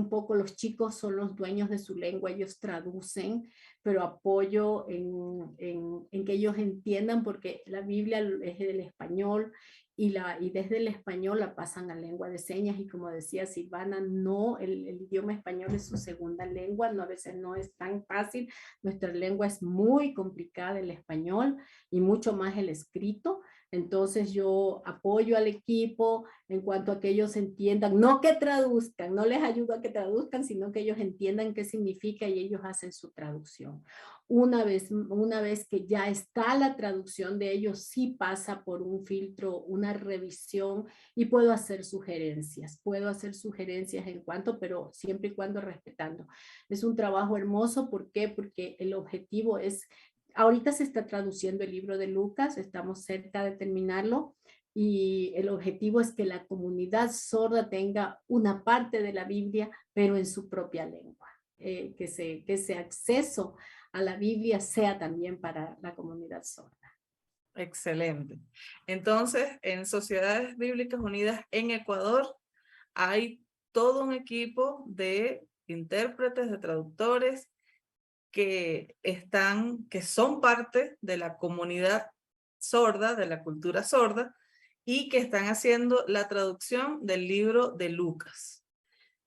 poco los chicos son los dueños de su lengua, ellos traducen, pero apoyo en que ellos entiendan porque la Biblia es del español y desde el español la pasan a lengua de señas y como decía Silvana, no, el idioma español es su segunda lengua, no, a veces no es tan fácil, nuestra lengua es muy complicada el español y mucho más el escrito, entonces yo apoyo al equipo en cuanto a que ellos entiendan, no que traduzcan, no les ayudo a que traduzcan, sino que ellos entiendan qué significa y ellos hacen su traducción. Una vez que ya está la traducción de ellos, sí pasa por un filtro, una revisión y puedo hacer sugerencias en cuanto, pero siempre y cuando respetando. Es un trabajo hermoso, ¿por qué? Porque el objetivo es, ahorita se está traduciendo el libro de Lucas, estamos cerca de terminarlo, y el objetivo es que la comunidad sorda tenga una parte de la Biblia, pero en su propia lengua. que ese acceso a la Biblia sea también para la comunidad sorda. Excelente. Entonces, en Sociedades Bíblicas Unidas en Ecuador hay todo un equipo de intérpretes, de traductores que son parte de la comunidad sorda, de la cultura sorda, y que están haciendo la traducción del libro de Lucas.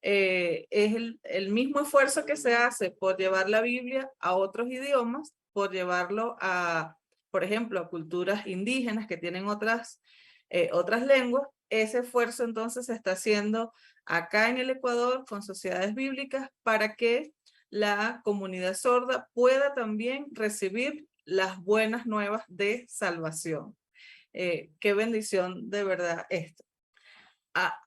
Es el mismo esfuerzo que se hace por llevar la Biblia a otros idiomas, por llevarlo a, por ejemplo, a culturas indígenas que tienen otras lenguas. Ese esfuerzo entonces se está haciendo acá en el Ecuador con sociedades bíblicas para que la comunidad sorda pueda también recibir las buenas nuevas de salvación. Qué bendición de verdad esto.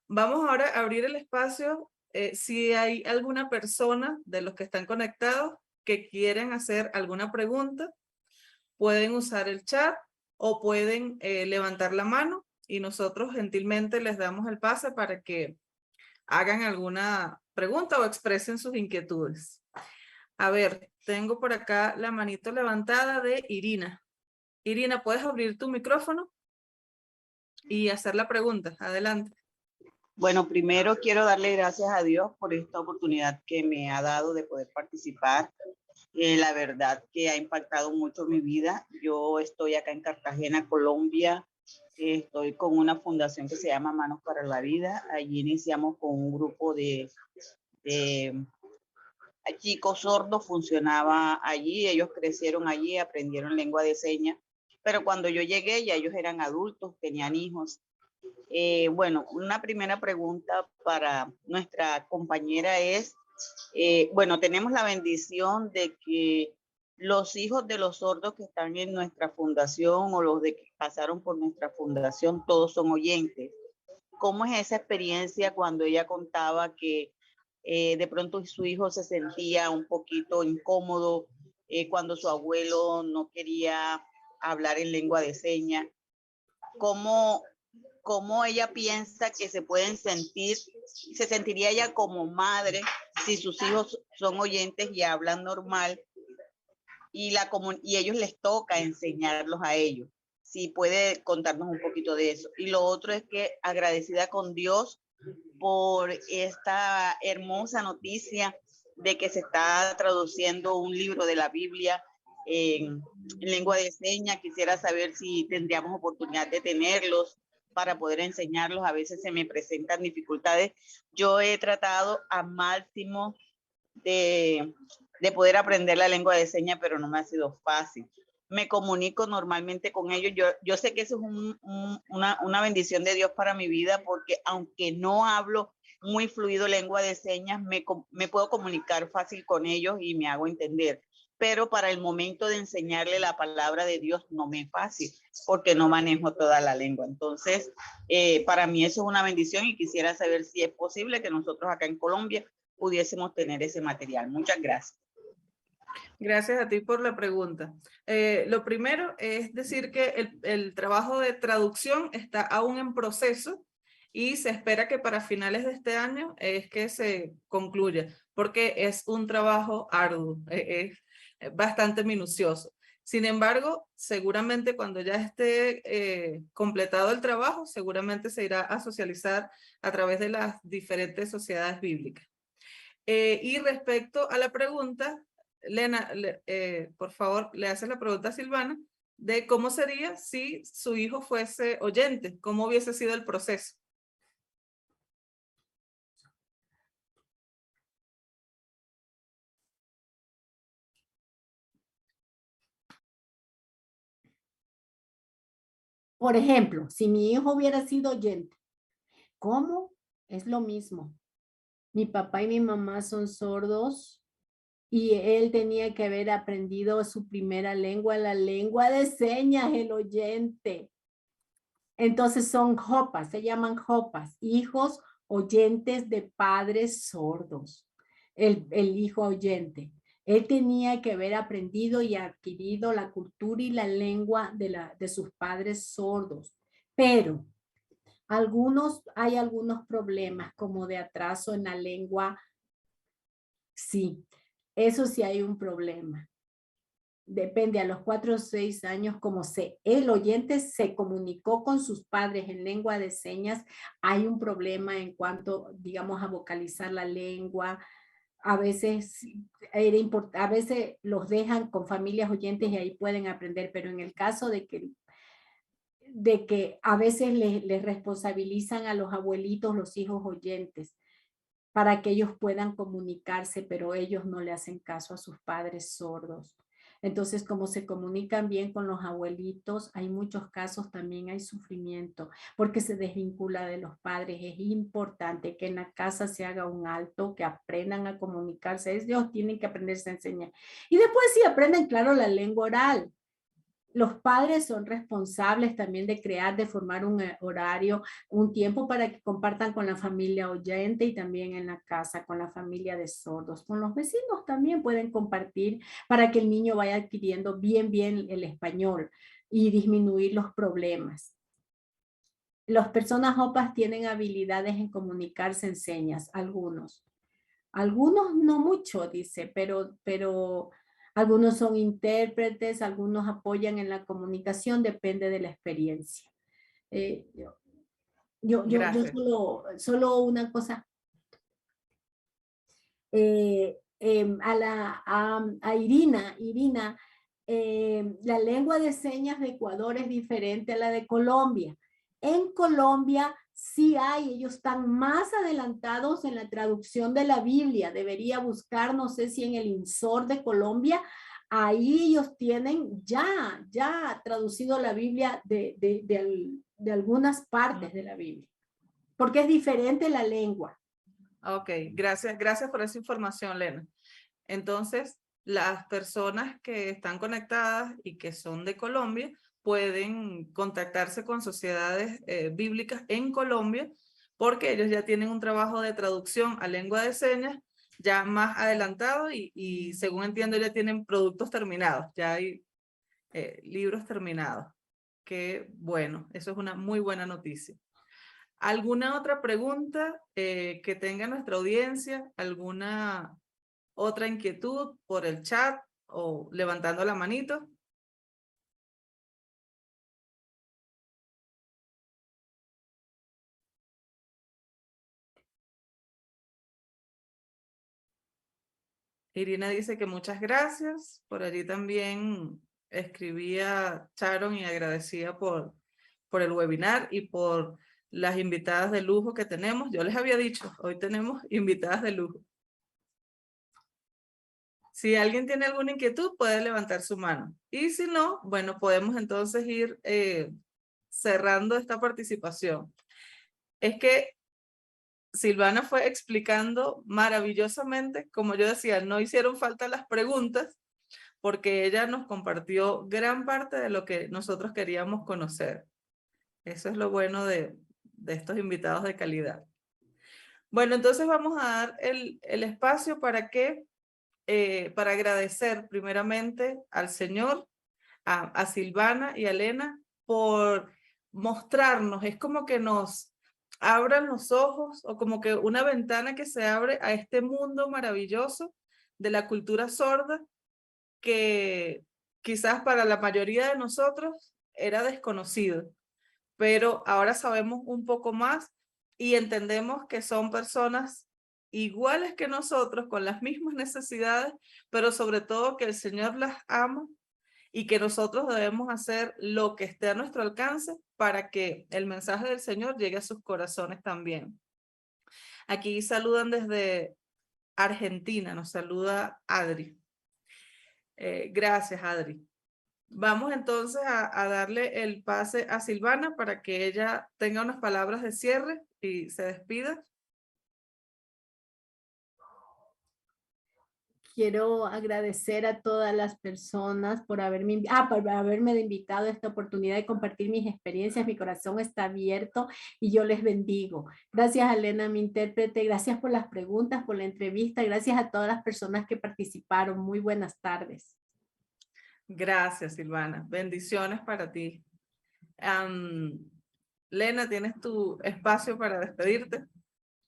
Vamos ahora a abrir el espacio. Si hay alguna persona de los que están conectados que quieren hacer alguna pregunta, pueden usar el chat o pueden levantar la mano y nosotros gentilmente les damos el pase para que hagan alguna pregunta o expresen sus inquietudes. A ver, tengo por acá la manito levantada de Irina. Irina, ¿puedes abrir tu micrófono y hacer la pregunta? Adelante. Bueno, primero quiero darle gracias a Dios por esta oportunidad que me ha dado de poder participar. La verdad que ha impactado mucho mi vida. Yo estoy acá en Cartagena, Colombia. Estoy con una fundación que se llama Manos para la Vida. Allí iniciamos con un grupo de chicos sordos, funcionaba allí. Ellos crecieron allí, aprendieron lengua de señas. Pero cuando yo llegué, ya ellos eran adultos, tenían hijos. Bueno, una primera pregunta para nuestra compañera es, bueno, tenemos la bendición de que los hijos de los sordos que están en nuestra fundación o los de que pasaron por nuestra fundación, todos son oyentes. ¿Cómo es esa experiencia cuando ella contaba que de pronto su hijo se sentía un poquito incómodo cuando su abuelo no quería hablar en lengua de señas? ¿Cómo ella piensa que se sentiría ella como madre si sus hijos son oyentes y hablan normal y ellos les toca enseñarlos a ellos? Si puede contarnos un poquito de eso. Y lo otro es que agradecida con Dios por esta hermosa noticia de que se está traduciendo un libro de la Biblia en lengua de señas. Quisiera saber si tendríamos oportunidad de tenerlos para poder enseñarlos. A veces se me presentan dificultades. Yo he tratado a máximo de poder aprender la lengua de señas, pero no me ha sido fácil. Me comunico normalmente con ellos. Yo sé que eso es una bendición de Dios para mi vida, porque aunque no hablo muy fluido lengua de señas, me puedo comunicar fácil con ellos y me hago entender. Pero para el momento de enseñarle la palabra de Dios no me es fácil, porque no manejo toda la lengua. Entonces, para mí eso es una bendición y quisiera saber si es posible que nosotros acá en Colombia pudiésemos tener ese material. Muchas gracias. Gracias a ti por la pregunta. Lo primero es decir que el trabajo de traducción está aún en proceso y se espera que para finales de este año es que se concluya, porque es un trabajo arduo, es bastante minucioso. Sin embargo, seguramente cuando ya esté completado el trabajo, seguramente se irá a socializar a través de las diferentes sociedades bíblicas. Y respecto a la pregunta, Lena, por favor, le haces la pregunta a Silvana de cómo sería si su hijo fuese oyente, cómo hubiese sido el proceso. Por ejemplo, si mi hijo hubiera sido oyente, ¿cómo? Es lo mismo. Mi papá y mi mamá son sordos y él tenía que haber aprendido su primera lengua, la lengua de señas, el oyente. Entonces son jopas, se llaman jopas, hijos oyentes de padres sordos, el hijo oyente. Él tenía que haber aprendido y adquirido la cultura y la lengua de sus padres sordos, pero hay algunos problemas como de atraso en la lengua, sí, eso sí hay un problema. Depende a los 4 o 6 años, como el oyente se comunicó con sus padres en lengua de señas, hay un problema en cuanto, digamos, a vocalizar la lengua. A veces, a veces los dejan con familias oyentes y ahí pueden aprender, pero en el caso de que a veces les responsabilizan a los abuelitos, los hijos oyentes, para que ellos puedan comunicarse, pero ellos no le hacen caso a sus padres sordos. Entonces, como se comunican bien con los abuelitos, hay muchos casos también hay sufrimiento, porque se desvincula de los padres. Es importante que en la casa se haga un alto, que aprendan a comunicarse. Ellos tienen que aprenderse a enseñar. Y después sí aprenden, claro, la lengua oral. Los padres son responsables también de crear, de formar un horario, un tiempo para que compartan con la familia oyente y también en la casa con la familia de sordos. Con los vecinos también pueden compartir para que el niño vaya adquiriendo bien el español y disminuir los problemas. Las personas OPAS tienen habilidades en comunicarse en señas, algunos. Algunos no mucho, dice, pero algunos son intérpretes, algunos apoyan en la comunicación, depende de la experiencia. Yo Gracias. solo una cosa. A Irina, la lengua de señas de Ecuador es diferente a la de Colombia. En Colombia sí hay, ellos están más adelantados en la traducción de la Biblia. Debería buscar, no sé si en el INSOR de Colombia, ahí ellos tienen ya traducido la Biblia de algunas partes de la Biblia, porque es diferente la lengua. Ok, gracias por esa información, Lena. Entonces, las personas que están conectadas y que son de Colombia pueden contactarse con sociedades bíblicas en Colombia porque ellos ya tienen un trabajo de traducción a lengua de señas ya más adelantado y según entiendo ya tienen productos terminados, ya hay libros terminados. Qué bueno, eso es una muy buena noticia. ¿Alguna otra pregunta que tenga nuestra audiencia? ¿Alguna otra inquietud por el chat o levantando la manito? Irina dice que muchas gracias. Por allí también escribía Sharon y agradecía por el webinar y por las invitadas de lujo que tenemos. Yo les había dicho, hoy tenemos invitadas de lujo. Si alguien tiene alguna inquietud, puede levantar su mano. Y si no, bueno, podemos entonces ir cerrando esta participación. Es que Silvana fue explicando maravillosamente, como yo decía, no hicieron falta las preguntas, porque ella nos compartió gran parte de lo que nosotros queríamos conocer. Eso es lo bueno de estos invitados de calidad. Bueno, entonces vamos a dar el espacio para para agradecer primeramente al Señor, a Silvana y a Elena por mostrarnos, es como que nos abran los ojos o como que una ventana que se abre a este mundo maravilloso de la cultura sorda que quizás para la mayoría de nosotros era desconocido, pero ahora sabemos un poco más y entendemos que son personas iguales que nosotros, con las mismas necesidades, pero sobre todo que el Señor las ama y que nosotros debemos hacer lo que esté a nuestro alcance para que el mensaje del Señor llegue a sus corazones también. Aquí saludan desde Argentina, nos saluda Adri. Gracias, Adri. Vamos entonces a darle el pase a Silvana para que ella tenga unas palabras de cierre y se despida. Quiero agradecer a todas las personas por haberme invitado a esta oportunidad de compartir mis experiencias. Mi corazón está abierto y yo les bendigo. Gracias a Elena, mi intérprete. Gracias por las preguntas, por la entrevista. Gracias a todas las personas que participaron. Muy buenas tardes. Gracias, Silvana. Bendiciones para ti. Lena, ¿tienes tu espacio para despedirte?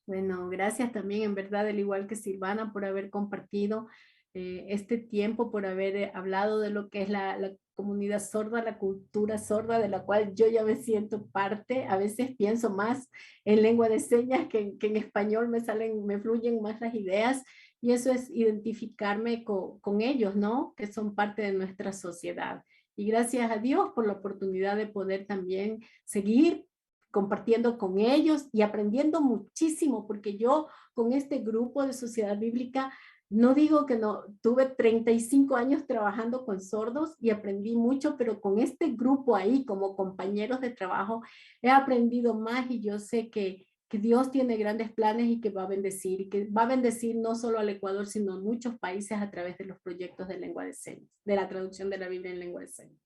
Bueno, gracias también, en verdad, al igual que Silvana, por haber compartido este tiempo, por haber hablado de lo que es la comunidad sorda, la cultura sorda, de la cual yo ya me siento parte. A veces pienso más en lengua de señas que en español, me fluyen más las ideas, y eso es identificarme con ellos, ¿no? Que son parte de nuestra sociedad. Y gracias a Dios por la oportunidad de poder también seguir compartiendo con ellos y aprendiendo muchísimo, porque yo con este grupo de Sociedad Bíblica, no digo que no, tuve 35 años trabajando con sordos y aprendí mucho, pero con este grupo ahí como compañeros de trabajo he aprendido más, y yo sé que Dios tiene grandes planes y que va a bendecir no solo al Ecuador, sino a muchos países a través de los proyectos de lengua de señas, de la traducción de la Biblia en lengua de señas.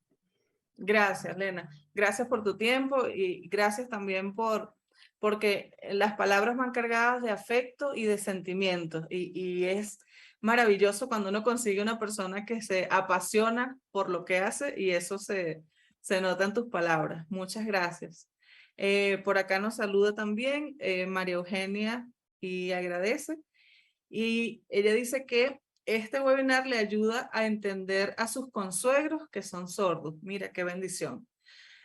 Gracias, Lena. Gracias por tu tiempo y gracias también porque las palabras van cargadas de afecto y de sentimientos, y es maravilloso cuando uno consigue una persona que se apasiona por lo que hace, y eso se nota en tus palabras. Muchas gracias. Por acá nos saluda también María Eugenia y agradece. Y ella dice que este webinar le ayuda a entender a sus consuegros que son sordos. Mira, qué bendición.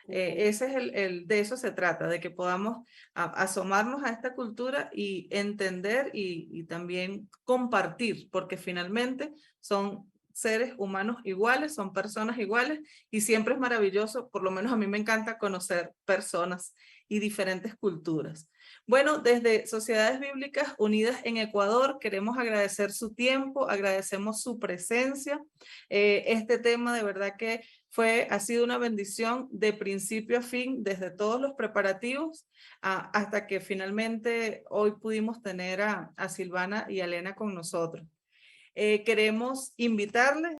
Ese es de eso se trata, de que podamos asomarnos a esta cultura y entender y también compartir, porque finalmente son seres humanos iguales, son personas iguales, y siempre es maravilloso, por lo menos a mí me encanta conocer personas y diferentes culturas. Bueno, desde Sociedades Bíblicas Unidas en Ecuador queremos agradecer su tiempo, agradecemos su presencia. Este tema de verdad que ha sido una bendición de principio a fin, desde todos los preparativos hasta que finalmente hoy pudimos tener a Silvana y a Lena con nosotros. Queremos invitarles